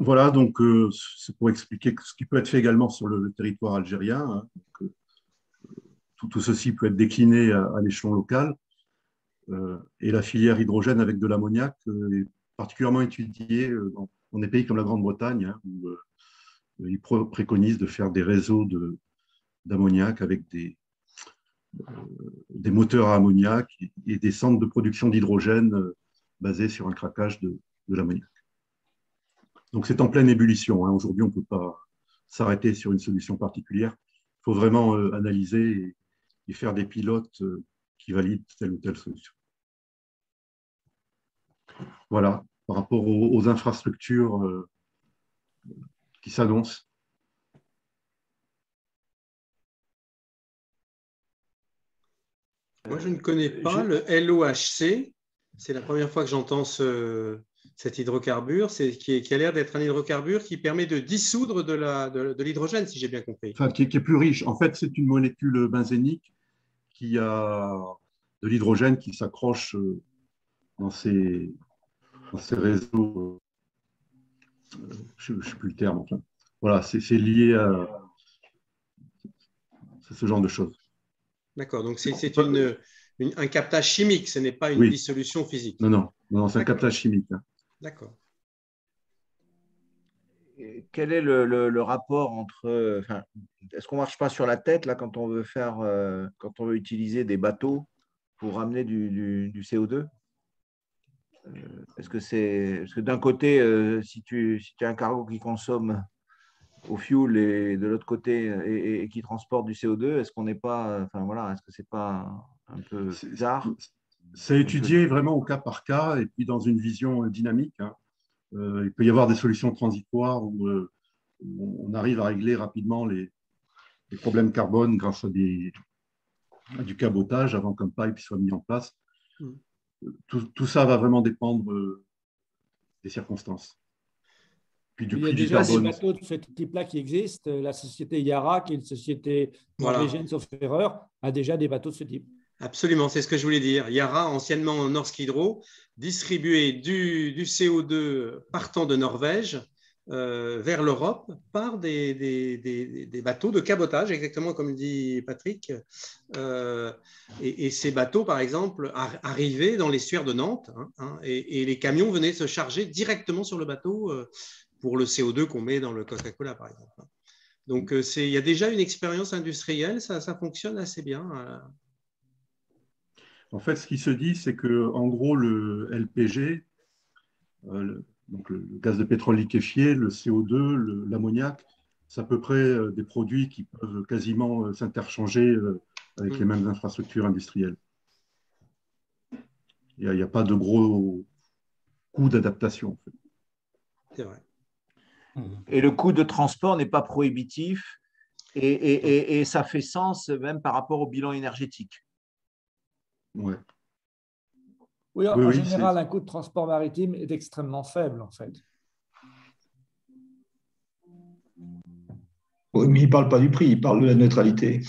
Voilà, donc c'est pour expliquer ce qui peut être fait également sur le territoire algérien. Hein. Donc, tout ceci peut être décliné à l'échelon local. Et la filière hydrogène avec de l'ammoniac est particulièrement étudiée dans des pays comme la Grande-Bretagne, hein, où ils préconisent de faire des réseaux d'ammoniac avec des moteurs à ammoniac et des centres de production d'hydrogène basés sur un craquage de l'ammoniac. Donc c'est en pleine ébullition. Hein. Aujourd'hui, on ne peut pas s'arrêter sur une solution particulière. Il faut vraiment analyser et faire des pilotes qui valident telle ou telle solution. Voilà, par rapport aux infrastructures qui s'annoncent. Moi, je ne connais pas le LOHC. C'est la première fois que j'entends cet hydrocarbure, qui a l'air d'être un hydrocarbure qui permet de dissoudre de l'hydrogène, si j'ai bien compris. Enfin, qui est plus riche. En fait, c'est une molécule benzénique qui a de l'hydrogène qui s'accroche dans ces réseaux. Je ne sais plus le terme. Enfin. Voilà, c'est lié à ce genre de choses. D'accord, donc c'est un captage chimique, ce n'est pas une dissolution physique. Non, c'est un captage chimique. Hein. D'accord. Quel est le rapport entre… est-ce qu'on ne marche pas sur la tête là, quand on veut utiliser des bateaux pour ramener du CO2 ? Parce que d'un côté, si tu as un cargo qui consomme au fuel et de l'autre côté et qui transporte du CO2, est-ce qu'on n'est pas… est-ce que ce n'est pas un peu bizarre ? C'est étudié vraiment au cas par cas et puis dans une vision dynamique. Hein. Il peut y avoir des solutions transitoires où on arrive à régler rapidement les problèmes carbone grâce à du cabotage avant qu'un pipe soit mis en place. Tout ça va vraiment dépendre des circonstances. Puis il y a déjà des bateaux de ce type-là qui existent. La société Yara, qui est une société norvégienne, sauf erreur, a déjà des bateaux de ce type. Absolument, c'est ce que je voulais dire. Yara, anciennement Norsk Hydro, distribuait du CO2 partant de Norvège vers l'Europe par des bateaux de cabotage, exactement comme dit Patrick. Et ces bateaux, par exemple, arrivaient dans l'estuaire de Nantes et les camions venaient se charger directement sur le bateau pour le CO2 qu'on met dans le Coca-Cola, par exemple. Donc, il y a déjà une expérience industrielle, ça fonctionne assez bien. En fait, ce qui se dit, c'est qu'en gros, le LPG, donc le gaz de pétrole liquéfié, le CO2, l'ammoniac, c'est à peu près des produits qui peuvent quasiment s'interchanger avec les mêmes infrastructures industrielles. Il n'y a pas de gros coûts d'adaptation. En fait. C'est vrai. Et le coût de transport n'est pas prohibitif et ça fait sens même par rapport au bilan énergétique. Ouais. Oui, en général, un coût de transport maritime est extrêmement faible, en fait. Oui, mais il ne parle pas du prix, il parle de la neutralité.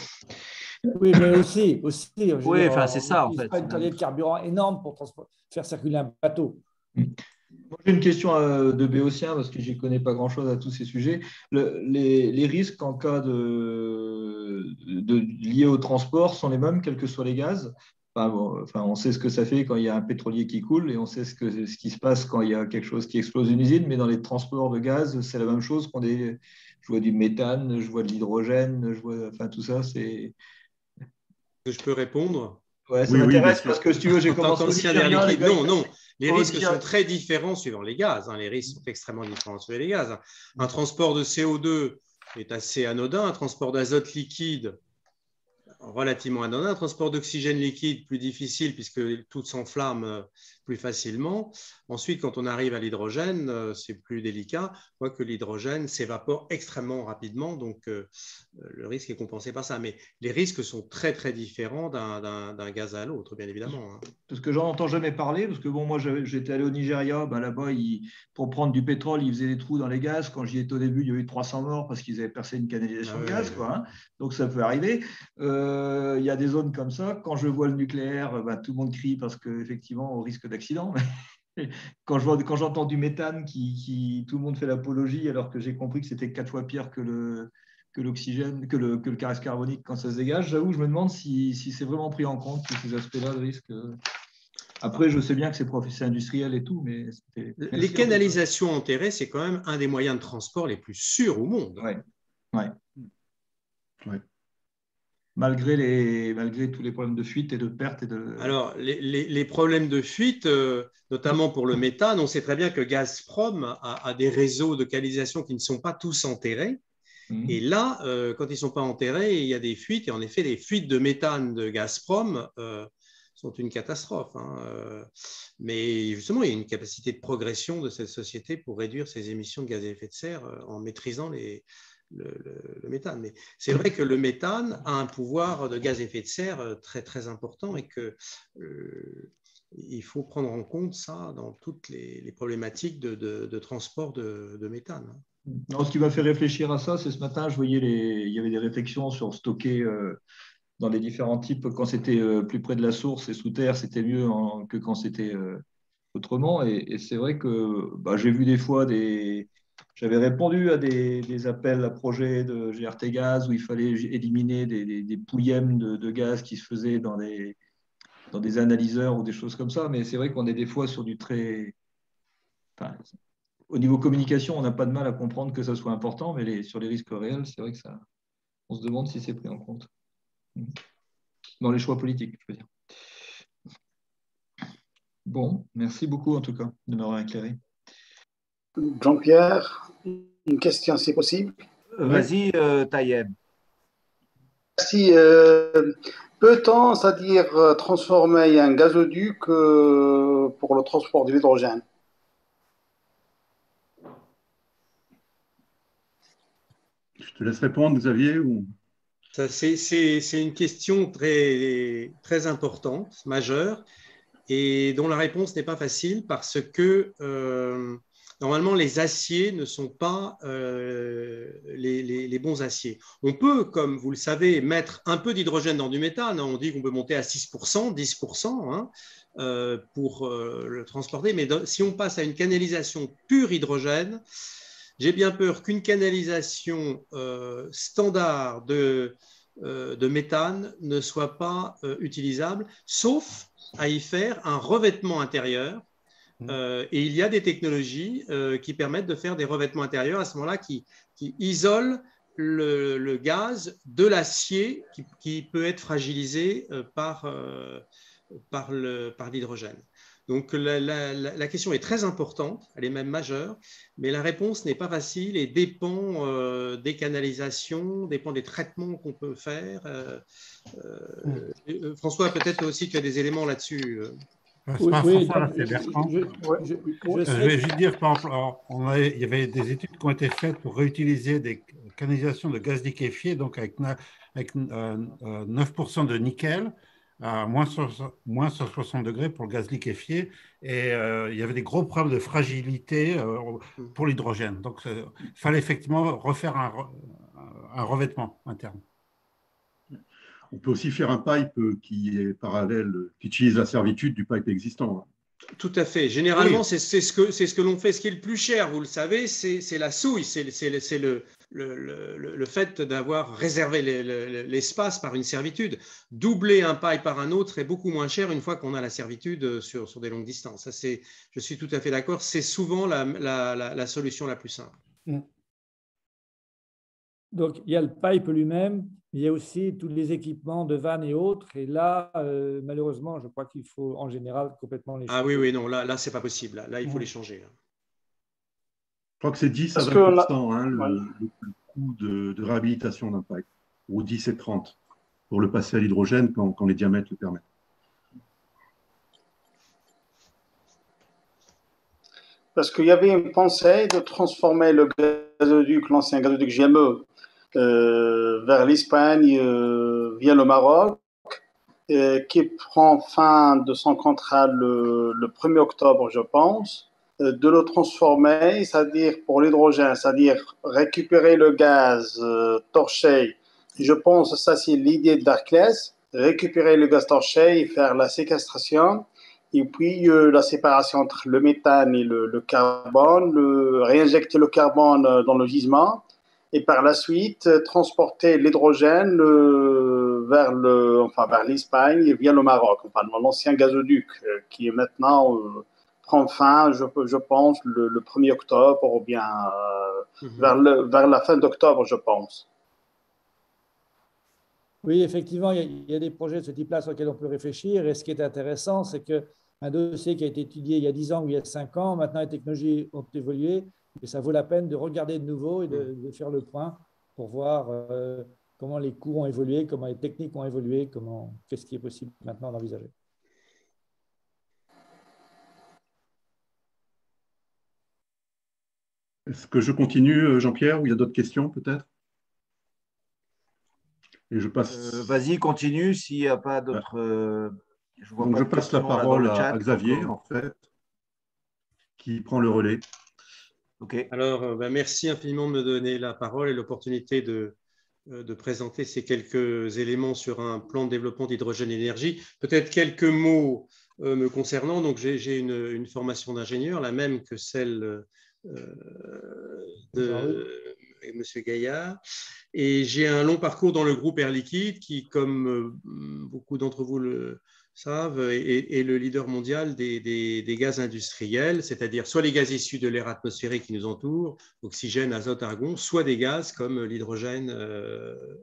Oui, mais aussi. Oui, enfin, c'est ça, en fait. Pas une quantité de carburant énorme pour faire circuler un bateau. Moi, j'ai une question de béotien, parce que je ne connais pas grand-chose à tous ces sujets. Les risques en cas liés au transport sont les mêmes, quels que soient les gaz. On sait ce que ça fait quand il y a un pétrolier qui coule et on sait ce qui se passe quand il y a quelque chose qui explose une usine, mais dans les transports de gaz, c'est la même chose. Je vois du méthane, je vois de l'hydrogène, tout ça, c'est… Je peux répondre? Ouais, ça m'intéresse parce que si tu veux, j'ai commencé ancien d'air liquide. Non, les risques sont très différents suivant les gaz. Les risques sont extrêmement différents suivant les gaz. Un transport de CO2 est assez anodin, un transport d'azote liquide relativement anodin, un transport d'oxygène liquide plus difficile puisque tout s'enflamme plus facilement. Ensuite, quand on arrive à l'hydrogène, c'est plus délicat, quoique l'hydrogène s'évapore extrêmement rapidement, donc le risque est compensé par ça. Mais les risques sont très, très différents d'un gaz à l'autre, bien évidemment. Hein. Parce que j'en entends jamais parler, parce que bon, moi j'étais allé au Nigeria, ben, là-bas, pour prendre du pétrole, ils faisaient des trous dans les gaz. Quand j'y étais au début, il y a eu 300 morts parce qu'ils avaient percé une canalisation de gaz, quoi, hein. Donc ça peut arriver. Il y a des zones comme ça. Quand je vois le nucléaire, ben, tout le monde crie parce qu'effectivement, au risque d'accident. Quand j'entends du méthane, tout le monde fait l'apologie, alors que j'ai compris que c'était 4 fois pire que l'oxygène, que le gaz carbonique quand ça se dégage, j'avoue, je me demande si c'est vraiment pris en compte, tous ces aspects-là de risque. Après, je sais bien que c'est industriel et tout, mais les canalisations enterrées, c'est quand même un des moyens de transport les plus sûrs au monde. Ouais. Malgré tous les problèmes de fuite et de perte. Alors, les problèmes de fuite, notamment pour le méthane, on sait très bien que Gazprom a des réseaux de canalisation qui ne sont pas tous enterrés. Et là, quand ils ne sont pas enterrés, il y a des fuites. Et en effet, les fuites de méthane de Gazprom sont une catastrophe. Hein. Mais justement, il y a une capacité de progression de cette société pour réduire ses émissions de gaz à effet de serre en maîtrisant le méthane. Mais c'est vrai que le méthane a un pouvoir de gaz à effet de serre très, très important et qu'il faut prendre en compte ça dans toutes les problématiques de transport de méthane. Non, ce qui m'a fait réfléchir à ça, c'est ce matin, je voyais il y avait des réflexions sur stocker dans les différents types. Quand c'était plus près de la source et sous terre, c'était mieux que quand c'était autrement. Et c'est vrai que j'ai vu des fois j'avais répondu à des appels à projets de GRT Gaz où il fallait éliminer des pouillèmes de gaz qui se faisaient dans des analyseurs ou des choses comme ça. Mais c'est vrai qu'on est des fois sur du très... Enfin, au niveau communication, on n'a pas de mal à comprendre que ça soit important, mais sur les risques réels, c'est vrai que on se demande si c'est pris en compte. Dans les choix politiques, je veux dire. Bon, merci beaucoup en tout cas de m'avoir éclairé. Jean-Pierre, une question si possible. Vas-y, Tayeb. Si peut-on, c'est-à-dire transformer un gazoduc pour le transport de l'hydrogène? Je te laisse répondre, Xavier. C'est une question très, très importante, majeure, et dont la réponse n'est pas facile parce que normalement, les aciers ne sont pas les bons aciers. On peut, comme vous le savez, mettre un peu d'hydrogène dans du méthane. On dit qu'on peut monter à 6%, 10% hein, pour le transporter. Mais si on passe à une canalisation pure hydrogène, j'ai bien peur qu'une canalisation standard de méthane ne soit pas utilisable, sauf à y faire un revêtement intérieur. Et il y a des technologies qui permettent de faire des revêtements intérieurs à ce moment-là qui isolent le gaz de l'acier qui peut être fragilisé par l'hydrogène. Donc la question est très importante, elle est même majeure, mais la réponse n'est pas facile et dépend des canalisations, dépend des traitements qu'on peut faire. François, peut-être aussi tu as des éléments là-dessus. Je vais juste dire, par exemple, il y avait des études qui ont été faites pour réutiliser des canalisations de gaz liquéfié, donc avec 9% de nickel, à moins 160 degrés pour le gaz liquéfié, et il y avait des gros problèmes de fragilité pour l'hydrogène. Donc, il fallait effectivement refaire un revêtement interne. On peut aussi faire un pipe qui est parallèle, qui utilise la servitude du pipe existant. Tout à fait. Généralement, oui. c'est ce que l'on fait. Ce qui est le plus cher, vous le savez, c'est la souille, c'est le fait d'avoir réservé l'espace par une servitude. Doubler un pipe par un autre est beaucoup moins cher une fois qu'on a la servitude sur des longues distances. Ça, je suis tout à fait d'accord. C'est souvent la solution la plus simple. Donc, il y a le pipe lui-même, mais il y a aussi tous les équipements de vannes et autres. Et là, malheureusement, je crois qu'il faut en général complètement les changer. Ah oui, non, là ce n'est pas possible. Là, il faut les changer. Je crois que c'est 10 à 20% hein, le coût de réhabilitation d'un pipe, ou 10 et 30 pour le passer à l'hydrogène quand les diamètres le permettent. Parce qu'il y avait une pensée de transformer le gazoduc, l'ancien gazoduc GME, vers l'Espagne via le Maroc, qui prend fin de son contrat le 1er octobre, je pense, de le transformer, c'est-à-dire pour l'hydrogène, c'est-à-dire récupérer le gaz torché. Je pense que ça, c'est l'idée d'Arclès, récupérer le gaz torché et faire la séquestration, et puis la séparation entre le méthane et le carbone, réinjecter le carbone dans le gisement, et par la suite transporter l'hydrogène vers l'Espagne via le Maroc, enfin l'ancien gazoduc qui est maintenant prend fin, je pense, le 1er octobre ou bien vers la fin d'octobre, je pense. Oui, effectivement, il y a des projets de ce type-là sur lesquels on peut réfléchir. Et ce qui est intéressant, c'est qu'un dossier qui a été étudié il y a 10 ans ou il y a 5 ans, maintenant les technologies ont évolué et ça vaut la peine de regarder de nouveau et de faire le point pour voir comment les coûts ont évolué, comment les techniques ont évolué, qu'est-ce qui est possible maintenant d'envisager. Est-ce que je continue, Jean-Pierre, ou il y a d'autres questions peut-être? Et je passe. Vas-y, continue s'il n'y a pas d'autres. Donc je passe la parole à Xavier, en fait, qui prend le relais. Okay. Alors, merci infiniment de me donner la parole et l'opportunité de présenter ces quelques éléments sur un plan de développement d'hydrogène énergie. Peut-être quelques mots me concernant. Donc, j'ai une formation d'ingénieur, la même que celle de M. Gaillard. Et j'ai un long parcours dans le groupe Air Liquide qui, comme beaucoup d'entre vous le savent, est le leader mondial des gaz industriels, c'est-à-dire soit les gaz issus de l'air atmosphérique qui nous entoure, oxygène, azote, argon, soit des gaz comme l'hydrogène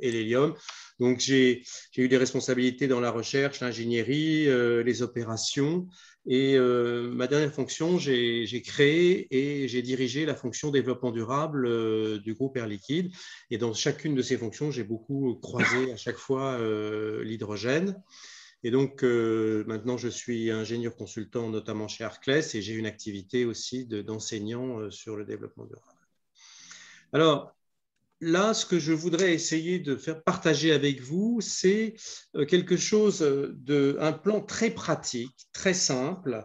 et l'hélium. Donc, j'ai eu des responsabilités dans la recherche, l'ingénierie, les opérations. Et ma dernière fonction, j'ai créé et j'ai dirigé la fonction développement durable du groupe Air Liquide. Et dans chacune de ces fonctions, j'ai beaucoup croisé à chaque fois l'hydrogène. Et donc, maintenant, je suis ingénieur consultant, notamment chez Arclès, et j'ai une activité aussi d'enseignant sur le développement durable. Alors, là, ce que je voudrais essayer de faire partager avec vous, c'est quelque chose un plan très pratique, très simple,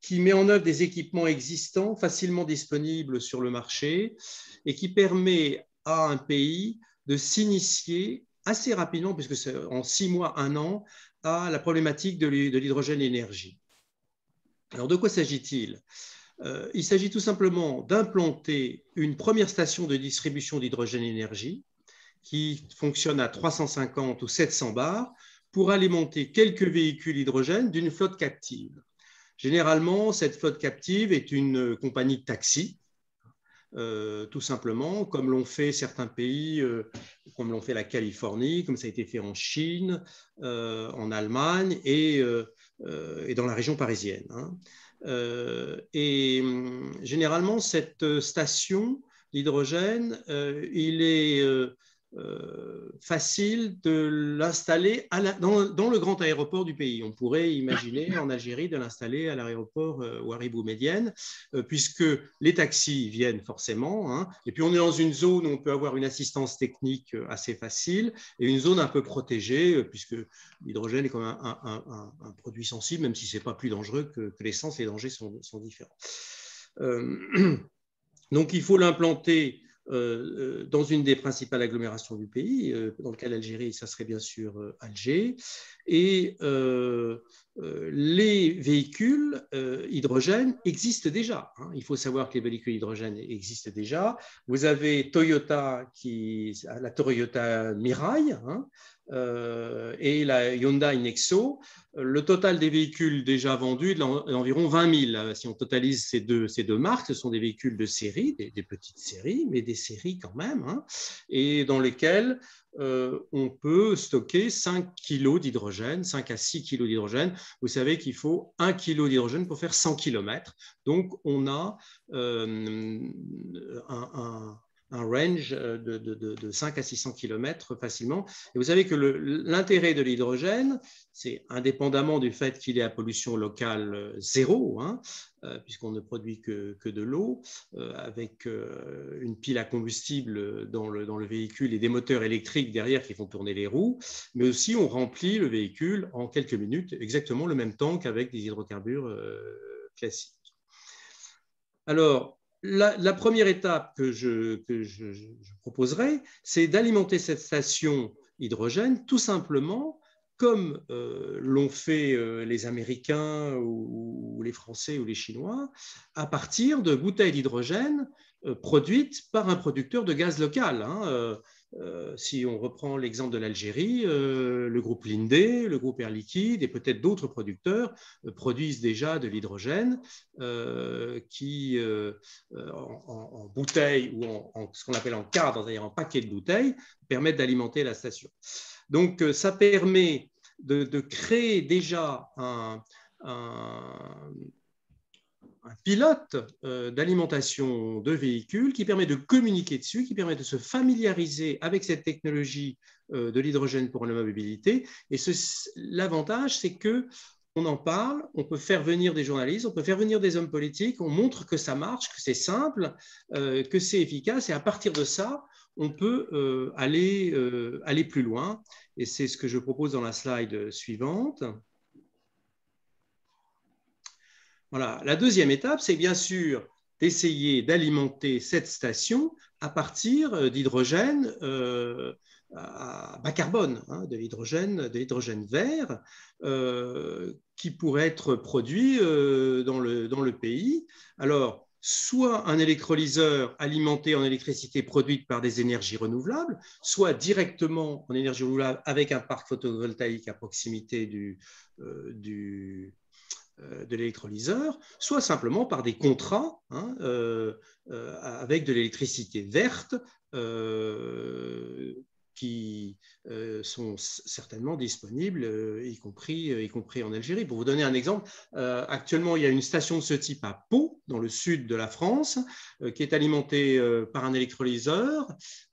qui met en œuvre des équipements existants, facilement disponibles sur le marché, et qui permet à un pays de s'initier assez rapidement, puisque c'est en 6 mois, 1 an, à la problématique de l'hydrogène énergie. Alors, de quoi s'agit-il ? Il s'agit tout simplement d'implanter une première station de distribution d'hydrogène énergie qui fonctionne à 350 ou 700 bars pour alimenter quelques véhicules hydrogène d'une flotte captive. Généralement, cette flotte captive est une compagnie de taxi, tout simplement, comme l'ont fait certains pays, comme l'ont fait la Californie, comme ça a été fait en Chine, en Allemagne et dans la région parisienne. Et généralement, cette station d'hydrogène, il est facile de l'installer dans le grand aéroport du pays. On pourrait imaginer en Algérie de l'installer à l'aéroport Ouari Boumedienne, puisque les taxis viennent forcément, hein, et puis on est dans une zone où on peut avoir une assistance technique assez facile et une zone un peu protégée, puisque l'hydrogène est quand même un produit sensible, même si ce n'est pas plus dangereux que l'essence, les dangers sont différents. Donc il faut l'implanter dans une des principales agglomérations du pays, dans le cas d'Algérie, ça serait bien sûr Alger, et les véhicules hydrogène existent déjà. Hein. Il faut savoir que les véhicules hydrogène existent déjà. Vous avez Toyota, la Toyota Mirai, hein, et la Hyundai Nexo. Le total des véhicules déjà vendus est d'environ 20 000. Si on totalise ces deux marques, ce sont des véhicules de série, des petites séries, mais des séries quand même, hein, et dans lesquelles on peut stocker 5 kg d'hydrogène, 5 à 6 kg d'hydrogène. Vous savez qu'il faut 1 kg d'hydrogène pour faire 100 km. Donc, on a range de 5 à 600 km facilement. Et vous savez que l'intérêt de l'hydrogène, c'est indépendamment du fait qu'il est à pollution locale zéro, hein, puisqu'on ne produit que de l'eau, avec une pile à combustible dans le véhicule et des moteurs électriques derrière qui font tourner les roues, mais aussi on remplit le véhicule en quelques minutes, exactement le même temps qu'avec des hydrocarbures classiques. Alors, la première étape que je proposerai, c'est d'alimenter cette station hydrogène tout simplement comme l'ont fait les Américains ou les Français ou les Chinois, à partir de bouteilles d'hydrogène produites par un producteur de gaz local. Hein. Si on reprend l'exemple de l'Algérie, le groupe Linde, le groupe Air Liquide et peut-être d'autres producteurs produisent déjà de l'hydrogène qui, en bouteilles ou en ce qu'on appelle en cadre, c'est-à-dire en paquet de bouteilles, permettent d'alimenter la station. Donc, ça permet de créer déjà un pilote d'alimentation de véhicules qui permet de communiquer dessus, qui permet de se familiariser avec cette technologie de l'hydrogène pour la mobilité. Et l'avantage, c'est que on en parle, on peut faire venir des journalistes, on peut faire venir des hommes politiques, on montre que ça marche, que c'est simple, que c'est efficace, et à partir de ça, on peut aller plus loin. Et c'est ce que je propose dans la slide suivante. Voilà. La deuxième étape, c'est bien sûr d'essayer d'alimenter cette station à partir d'hydrogène à bas carbone, hein, de l'hydrogène vert qui pourrait être produit dans le pays. Alors, soit un électrolyseur alimenté en électricité produite par des énergies renouvelables, soit directement en énergie renouvelable avec un parc photovoltaïque à proximité de l'électrolyseur, soit simplement par des contrats hein, avec de l'électricité verte qui sont certainement disponibles, y compris en Algérie. Pour vous donner un exemple, actuellement, il y a une station de ce type à Pau, dans le sud de la France, qui est alimentée par un électrolyseur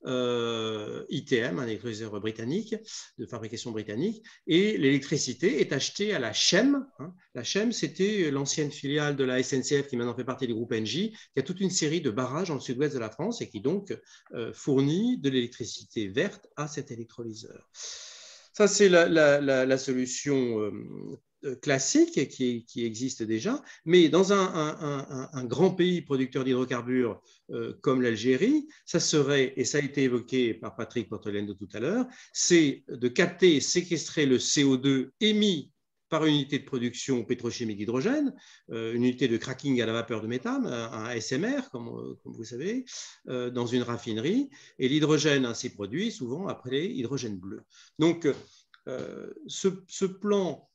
ITM, un électrolyseur britannique, de fabrication britannique, et l'électricité est achetée à la CHEM. Hein. La CHEM, c'était l'ancienne filiale de la SNCF qui maintenant fait partie du groupe Engie, qui a toute une série de barrages dans le sud-ouest de la France et qui donc fournit de l'électricité verte à cet électrolyseur. Ça, c'est la solution classique qui existe déjà, mais dans un grand pays producteur d'hydrocarbures comme l'Algérie, ça serait, et ça a été évoqué par Patrick Portelendo tout à l'heure, c'est de capter et séquestrer le CO2 émis par une unité de production pétrochimique d'hydrogène, une unité de cracking à la vapeur de méthane, un SMR, comme vous savez, dans une raffinerie, et l'hydrogène ainsi produit, souvent appelé hydrogène bleu. Donc, ce plan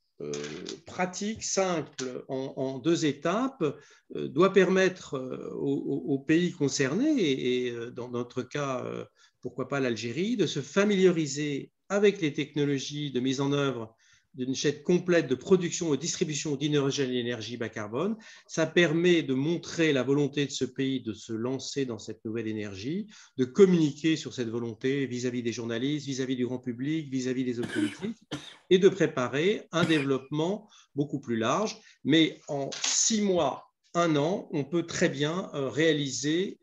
pratique, simple, en deux étapes, doit permettre aux pays concernés, et dans notre cas, pourquoi pas l'Algérie, de se familiariser avec les technologies de mise en œuvre d'une chaîne complète de production et distribution d'hydrogène et d'énergie bas carbone. Ça permet de montrer la volonté de ce pays de se lancer dans cette nouvelle énergie, de communiquer sur cette volonté vis-à-vis des journalistes, vis-à-vis du grand public, vis-à-vis des hommes politiques, et de préparer un développement beaucoup plus large. Mais en 6 mois, 1 an, on peut très bien réaliser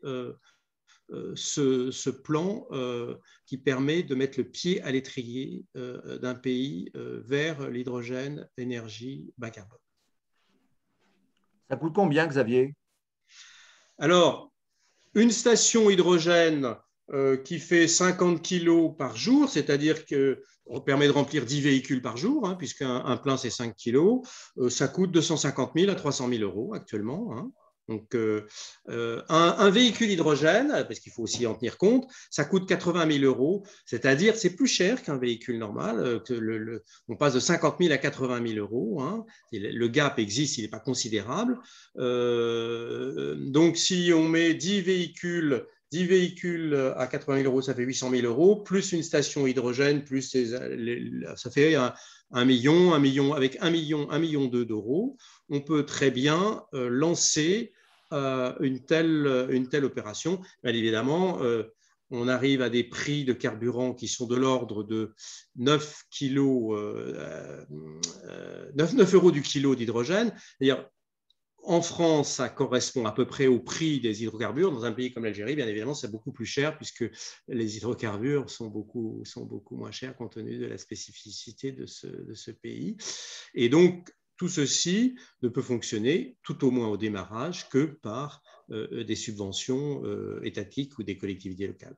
ce plan qui permet de mettre le pied à l'étrier d'un pays vers l'hydrogène, énergie bas carbone. Ça coûte combien, Xavier? Alors, une station hydrogène qui fait 50 kg par jour, c'est-à-dire qu'on permet de remplir 10 véhicules par jour, hein, puisqu'un plein c'est 5 kg, ça coûte 250 000 à 300 000 euros actuellement. Hein. Donc, un véhicule hydrogène, parce qu'il faut aussi en tenir compte, ça coûte 80 000 euros, c'est-à-dire c'est plus cher qu'un véhicule normal. On passe de 50 000 à 80 000 euros. Hein. Le gap existe, il n'est pas considérable. Donc, si on met 10 véhicules à 80 000 euros, ça fait 800 000 euros, plus une station hydrogène, plus ça fait 1 million, avec 1 million d'euros, on peut très bien lancer une telle opération. Bien évidemment, on arrive à des prix de carburant qui sont de l'ordre de 9 euros du kilo d'hydrogène. En France, ça correspond à peu près au prix des hydrocarbures. Dans un pays comme l'Algérie, bien évidemment, c'est beaucoup plus cher puisque les hydrocarbures sont beaucoup moins chers compte tenu de la spécificité de ce pays. Et donc, tout ceci ne peut fonctionner, tout au moins au démarrage, que par des subventions étatiques ou des collectivités locales.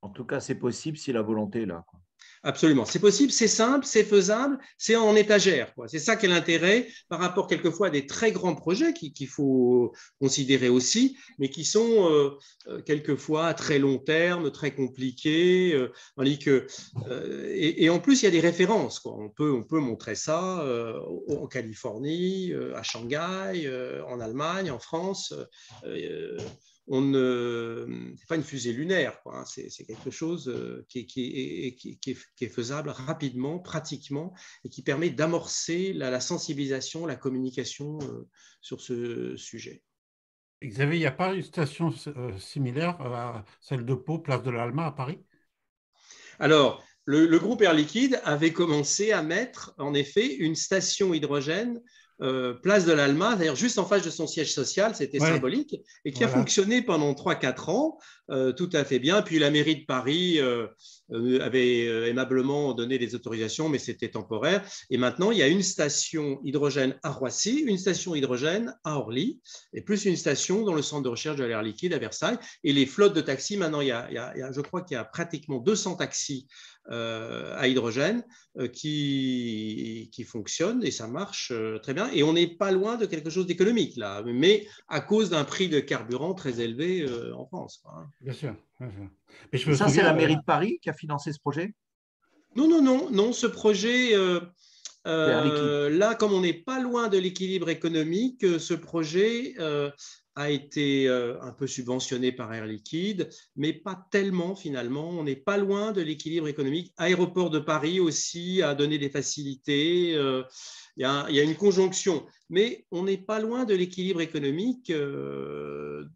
En tout cas, c'est possible si la volonté est là, quoi. Absolument, c'est possible, c'est simple, c'est faisable, c'est en étagère, quoi. C'est ça qui est l'intérêt par rapport quelquefois à des très grands projets qu'il faut considérer aussi, mais qui sont quelquefois à très long terme, très compliqués. Et en plus, il y a des références, quoi. On peut montrer ça en Californie, à Shanghai, en Allemagne, en France. C'est pas une fusée lunaire, quoi, hein. C'est quelque chose qui est faisable rapidement, pratiquement, et qui permet d'amorcer la sensibilisation, la communication sur ce sujet. Xavier, il n'y a pas une station similaire à celle de Pau, place de l'Alma à Paris? Alors, le groupe Air Liquide avait commencé à mettre, en effet, une station hydrogène place de l'Alma, d'ailleurs juste en face de son siège social, c'était symbolique, et qui a fonctionné pendant 3-4 ans, tout à fait bien. Puis la mairie de Paris avait aimablement donné des autorisations, mais c'était temporaire. Et maintenant, il y a une station hydrogène à Roissy, une station hydrogène à Orly, et plus une station dans le centre de recherche de l'air liquide à Versailles. Et les flottes de taxis, maintenant, je crois qu'il y a pratiquement 200 taxis à hydrogène qui fonctionnent, et ça marche très bien. Et on n'est pas loin de quelque chose d'économique là, mais à cause d'un prix de carburant très élevé en France, quoi, hein. Bien sûr. Mais ça, c'est la mairie de Paris qui a financé ce projet? Non, ce projet, là, comme on n'est pas loin de l'équilibre économique, ce projet a été un peu subventionné par Air Liquide, mais pas tellement finalement. On n'est pas loin de l'équilibre économique. Aéroport de Paris aussi a donné des facilités. Il y a une conjonction, mais on n'est pas loin de l'équilibre économique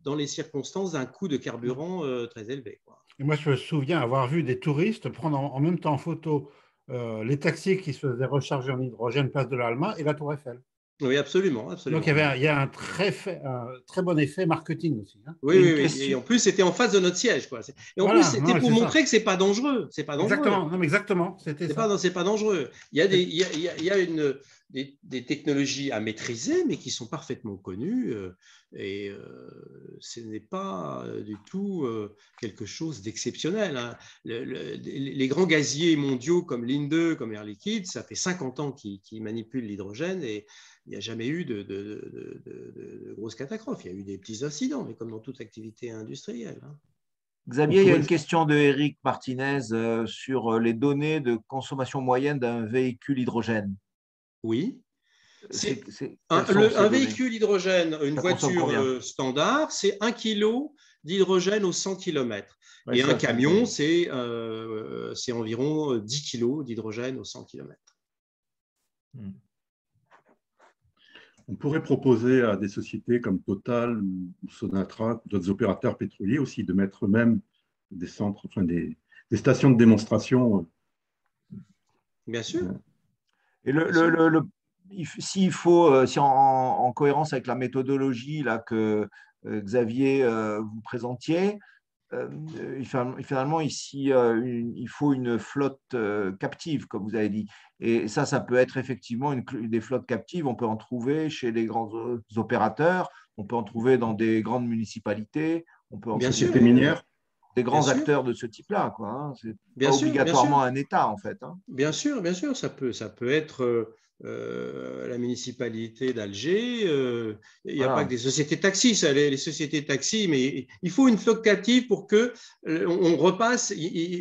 dans les circonstances d'un coût de carburant très élevé, quoi. Et moi, je me souviens avoir vu des touristes prendre en même temps en photo les taxis qui se faisaient recharger en hydrogène place de l'Alma et la Tour Eiffel. Oui, absolument. Donc, il y a un très bon effet marketing aussi, hein. Oui. Et en plus, c'était en face de notre siège, quoi. Et en plus, c'était pour montrer que ce n'est pas dangereux. C'est pas dangereux. Exactement. Non, mais exactement. C'était ça. C'est pas dangereux. Il y a des technologies à maîtriser, mais qui sont parfaitement connues. Et ce n'est pas du tout quelque chose d'exceptionnel, hein. Les grands gaziers mondiaux comme Linde, comme Air Liquide, ça fait 50 ans qu'ils manipulent l'hydrogène et il n'y a jamais eu de grosses catastrophes. Il y a eu des petits incidents, mais comme dans toute activité industrielle, hein. Xavier, il y a une question de Eric Martinez sur les données de consommation moyenne d'un véhicule hydrogène. Oui. Un véhicule hydrogène, une voiture standard, c'est 1 kg d'hydrogène aux 100 km. Et un camion, c'est environ 10 kg d'hydrogène aux 100 km. On pourrait proposer à des sociétés comme Total ou Sonatrach, d'autres opérateurs pétroliers aussi, de mettre eux-mêmes des centres, enfin des stations de démonstration. Bien sûr. Et s'il faut, si en cohérence avec la méthodologie là, que Xavier vous présentiez, finalement, ici, il faut une flotte captive, comme vous avez dit. Et ça peut être effectivement des flottes captives. On peut en trouver chez les grands opérateurs, on peut en trouver dans des grandes municipalités, on peut en trouver minières. Des grands acteurs de ce type-là, quoi, hein. C'est pas obligatoirement un État, en fait, hein. Bien sûr, ça peut être la municipalité d'Alger. Il n'y a pas que des sociétés de taxis, les sociétés de taxis, mais il faut une flotte captive pour que on repasse.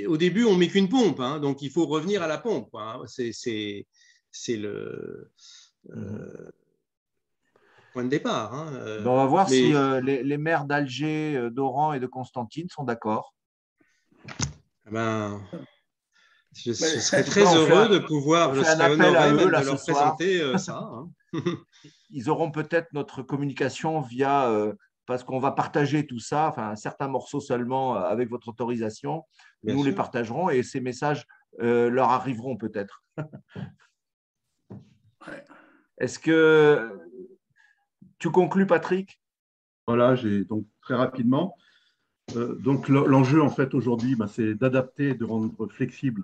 Au début, on ne met qu'une pompe, hein, donc il faut revenir à la pompe, quoi, hein. C'est le point de départ, hein. On va voir si les maires d'Alger, d'Oran et de Constantine sont d'accord. Je serais très heureux de pouvoir, je serais honoré même de leur présenter ça. Hein. Ils auront peut-être notre communication via, parce qu'on va partager tout ça, enfin un certain morceau seulement avec votre autorisation. Nous les partagerons et ces messages leur arriveront peut-être. Est-ce que tu conclus, Patrick? Voilà, donc très rapidement. Donc l'enjeu en fait aujourd'hui, c'est d'adapter et de rendre flexible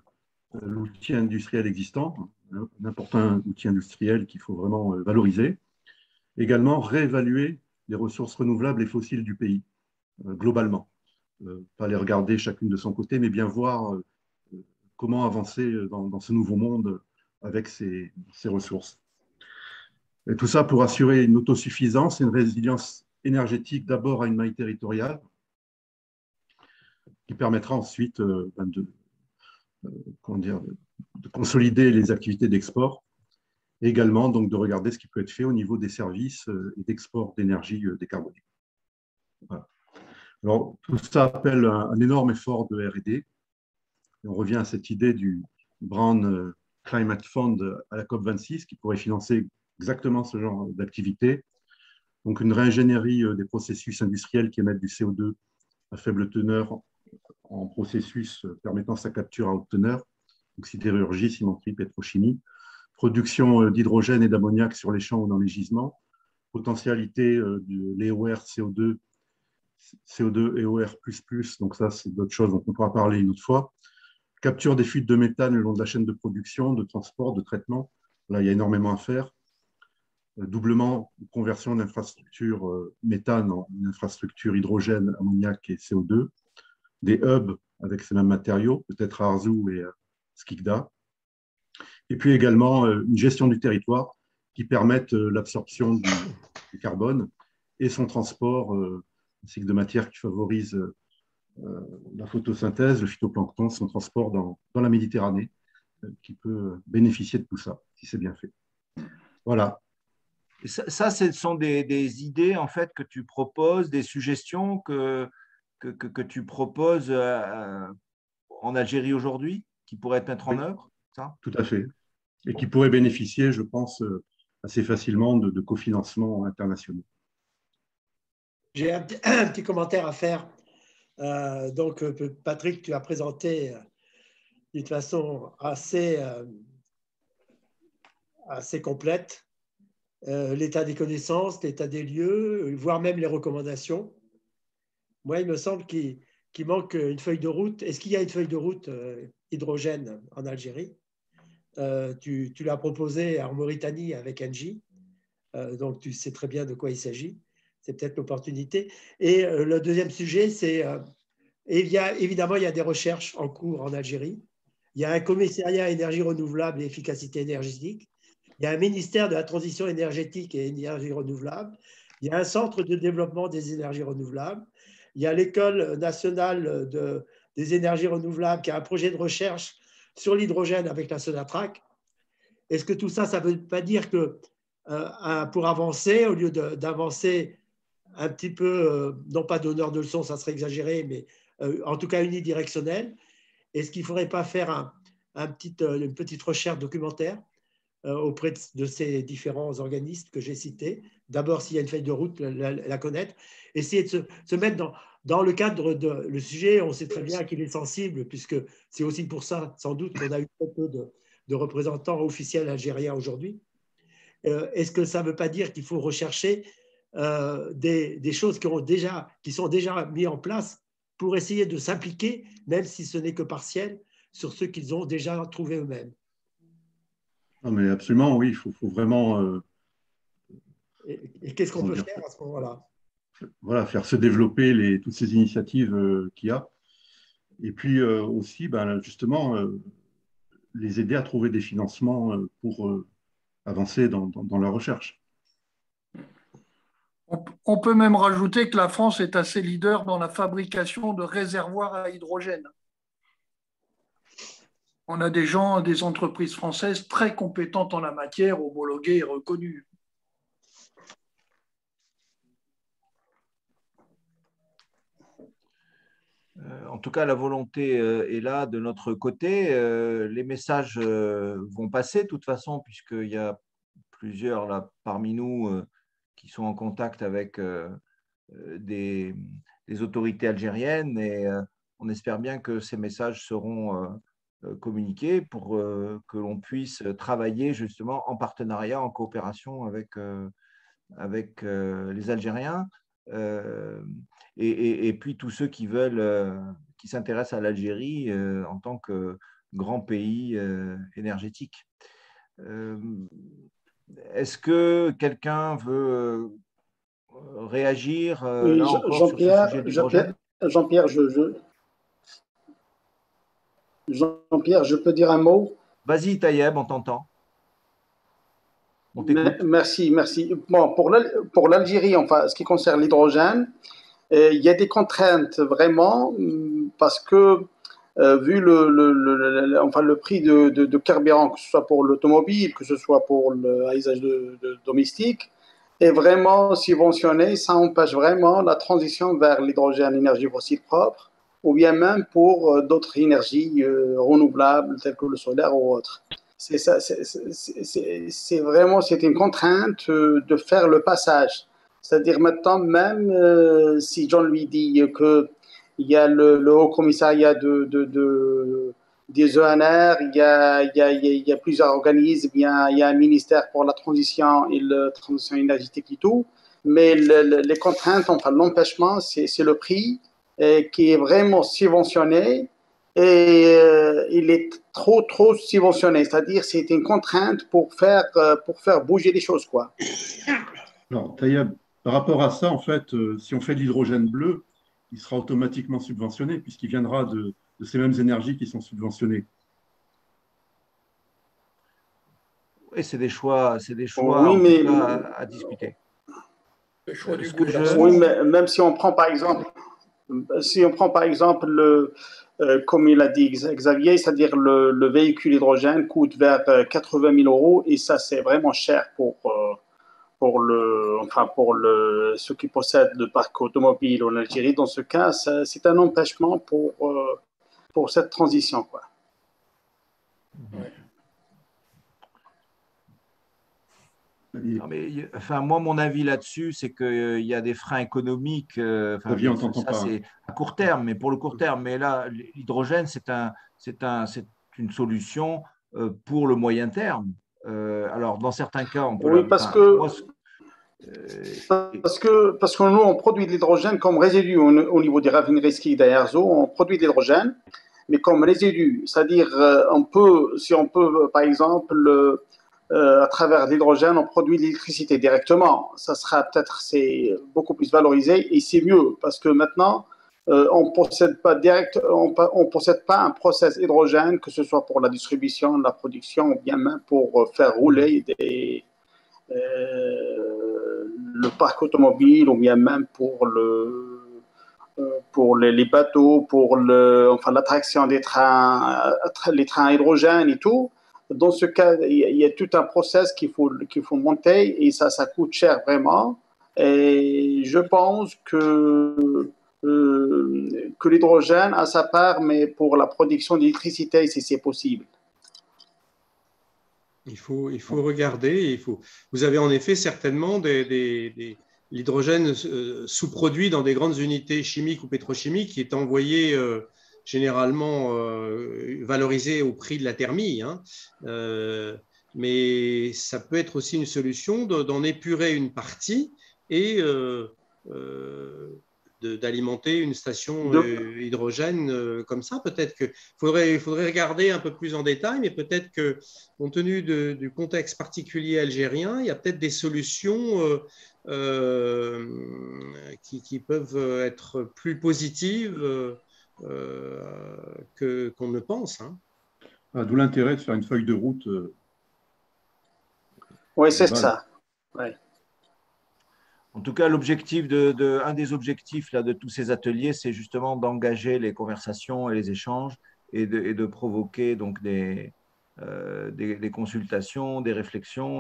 l'outil industriel existant, un important outil industriel qu'il faut vraiment valoriser. Également, réévaluer les ressources renouvelables et fossiles du pays, globalement. Pas les regarder chacune de son côté, mais bien voir comment avancer dans ce nouveau monde avec ces ressources. Et tout ça pour assurer une autosuffisance et une résilience énergétique d'abord à une maille territoriale, qui permettra ensuite de consolider les activités d'export et également donc, de regarder ce qui peut être fait au niveau des services et d'export d'énergie décarbonée. Voilà. Alors, tout ça appelle un énorme effort de R&D. Et on revient à cette idée du Brown Climate Fund à la COP26 qui pourrait financer exactement ce genre d'activité. Donc, une réingénierie des processus industriels qui émettent du CO2 à faible teneur en processus permettant sa capture à haute teneur, donc sidérurgie, cimenterie, pétrochimie, production d'hydrogène et d'ammoniac sur les champs ou dans les gisements, potentialité de l'EOR, CO2 et OR++, donc ça c'est d'autres choses dont on pourra parler une autre fois, capture des fuites de méthane le long de la chaîne de production, de transport, de traitement, là il y a énormément à faire, doublement ou conversion de l'infrastructure méthane en infrastructure hydrogène, ammoniac et CO2, des hubs avec ces mêmes matériaux, peut-être à Arzou et à Skikda, et puis également une gestion du territoire qui permette l'absorption du carbone et son transport, ainsi que de matières qui favorisent la photosynthèse, le phytoplancton, son transport dans la Méditerranée, qui peut bénéficier de tout ça, si c'est bien fait. Voilà. Ça, ce sont des idées en fait que tu proposes, des suggestions que tu proposes en Algérie aujourd'hui, qui pourraient être mises en œuvre, ça? Tout à fait. Et qui pourraient bénéficier, je pense, assez facilement de cofinancements internationaux. J'ai un petit commentaire à faire. Donc, Patrick, tu as présenté d'une façon assez complète l'état des connaissances, l'état des lieux, voire même les recommandations. Moi, il me semble qu'il manque une feuille de route. Est-ce qu'il y a une feuille de route hydrogène en Algérie? Tu l'as proposé en Mauritanie avec Engie, donc tu sais très bien de quoi il s'agit. C'est peut-être l'opportunité. Et le deuxième sujet, c'est évidemment, il y a des recherches en cours en Algérie. Il y a un commissariat énergie renouvelable et efficacité énergétique. Il y a un ministère de la transition énergétique et énergie renouvelable. Il y a un centre de développement des énergies renouvelables. Il y a l'École nationale des énergies renouvelables qui a un projet de recherche sur l'hydrogène avec la Sonatrach. Est-ce que tout ça, ça ne veut pas dire que pour avancer, au lieu d'avancer un petit peu, non pas donneur de leçons, ça serait exagéré, mais en tout cas unidirectionnel, est-ce qu'il ne faudrait pas faire une petite recherche documentaire auprès de ces différents organismes que j'ai cités? D'abord, s'il y a une feuille de route, la connaître. Essayer de se mettre dans le cadre de le sujet. On sait très bien qu'il est sensible, puisque c'est aussi pour ça, sans doute, qu'on a eu très peu de représentants officiels algériens aujourd'hui. Est-ce que ça ne veut pas dire qu'il faut rechercher des choses qui sont déjà mises en place pour essayer de s'impliquer, même si ce n'est que partiel, sur ce qu'ils ont déjà trouvé eux-mêmes? Non, mais absolument, oui, il faut vraiment… et qu'est-ce qu'on peut faire à ce moment-là? Voilà, faire se développer toutes ces initiatives qu'il y a. Et puis aussi, justement, les aider à trouver des financements pour avancer dans la recherche. On peut même rajouter que la France est assez leader dans la fabrication de réservoirs à hydrogène. On a des entreprises françaises très compétentes en la matière, homologuées et reconnues. En tout cas, la volonté est là de notre côté. Les messages vont passer de toute façon, puisqu'il y a plusieurs là, parmi nous qui sont en contact avec des autorités algériennes et on espère bien que ces messages seront communiqués pour que l'on puisse travailler justement en partenariat, en coopération avec les Algériens et puis tous ceux qui veulent, qui s'intéressent à l'Algérie en tant que grand pays énergétique. Est-ce que quelqu'un veut réagir Oui, là encore sur ce Jean-Pierre, sujet de l'hydrogène? Jean-Pierre, Jean-Pierre, je peux dire un mot? Vas-y, Tayeb, on t'entend. On t'écoute. Merci, merci. Bon, pour l'Algérie, enfin, ce qui concerne l'hydrogène, il y a des contraintes vraiment parce que vu enfin, le prix de carburant, que ce soit pour l'automobile, que ce soit pour l'usage domestique, est vraiment subventionné. Ça empêche vraiment la transition vers l'hydrogène, énergie fossile propre, ou bien même pour d'autres énergies renouvelables telles que le solaire ou autre. C'est vraiment c'est une contrainte de faire le passage. C'est-à-dire maintenant, même si John lui dit que il y a le Haut Commissariat des ENR, il y a plusieurs organismes, il y a un ministère pour la transition et la transition énergétique et tout, mais les contraintes, enfin l'empêchement, c'est le prix qui est vraiment subventionné et il est trop subventionné, c'est-à-dire c'est une contrainte pour faire bouger les choses, quoi. Alors, Tayeb, par rapport à ça, en fait, si on fait de l'hydrogène bleu, il sera automatiquement subventionné puisqu'il viendra de ces mêmes énergies qui sont subventionnées. Oui, c'est des choix Oui, en mais, tout cas à discuter. Le choix du oui, mais même si on prend par exemple, comme il a dit Xavier, c'est-à-dire le véhicule hydrogène coûte vers 80 000 euros et ça c'est vraiment cher pour ceux qui possèdent le parc automobile en Algérie. Dans ce cas, c'est un empêchement pour cette transition, quoi. Ouais. Non, mais, enfin, moi, mon avis là-dessus, c'est qu'il y a des freins économiques. Xavier, on t'entend pas. C'est à court terme, mais pour le court terme. Mais là, l'hydrogène, c'est une solution pour le moyen terme. Alors, dans certains cas, on peut Oui, parce que nous, on produit de l'hydrogène comme résidu au niveau des raffineries d'Aerzo, on produit de l'hydrogène, mais comme résidu. C'est-à-dire, si on peut, par exemple, à travers l'hydrogène, on produit de l'électricité directement. Ça sera peut-être c'est beaucoup plus valorisé et c'est mieux parce que maintenant, on possède pas un process hydrogène, que ce soit pour la distribution, la production ou bien même pour faire rouler le parc automobile ou bien même pour les bateaux, enfin, l'attraction des trains, les trains à hydrogène et tout. Dans ce cas, il y a tout un process qu'il faut monter et ça coûte cher vraiment. Et je pense que l'hydrogène a sa part, mais pour la production d'électricité, si c'est possible. Il faut regarder. Vous avez en effet certainement l'hydrogène sous-produit dans des grandes unités chimiques ou pétrochimiques qui est envoyé généralement valorisé au prix de la thermie. Hein. Mais ça peut être aussi une solution d'en épurer une partie et d'alimenter une station hydrogène comme ça. Peut-être qu'il faudrait regarder un peu plus en détail, mais peut-être que, compte tenu du contexte particulier algérien, il y a peut-être des solutions qui peuvent être plus positives qu'on ne pense. Hein. D'où l'intérêt de faire une feuille de route. Oui, c'est ça. Ouais. En tout cas, un des objectifs là, de tous ces ateliers, c'est justement d'engager les conversations et les échanges et de provoquer donc des consultations, des réflexions.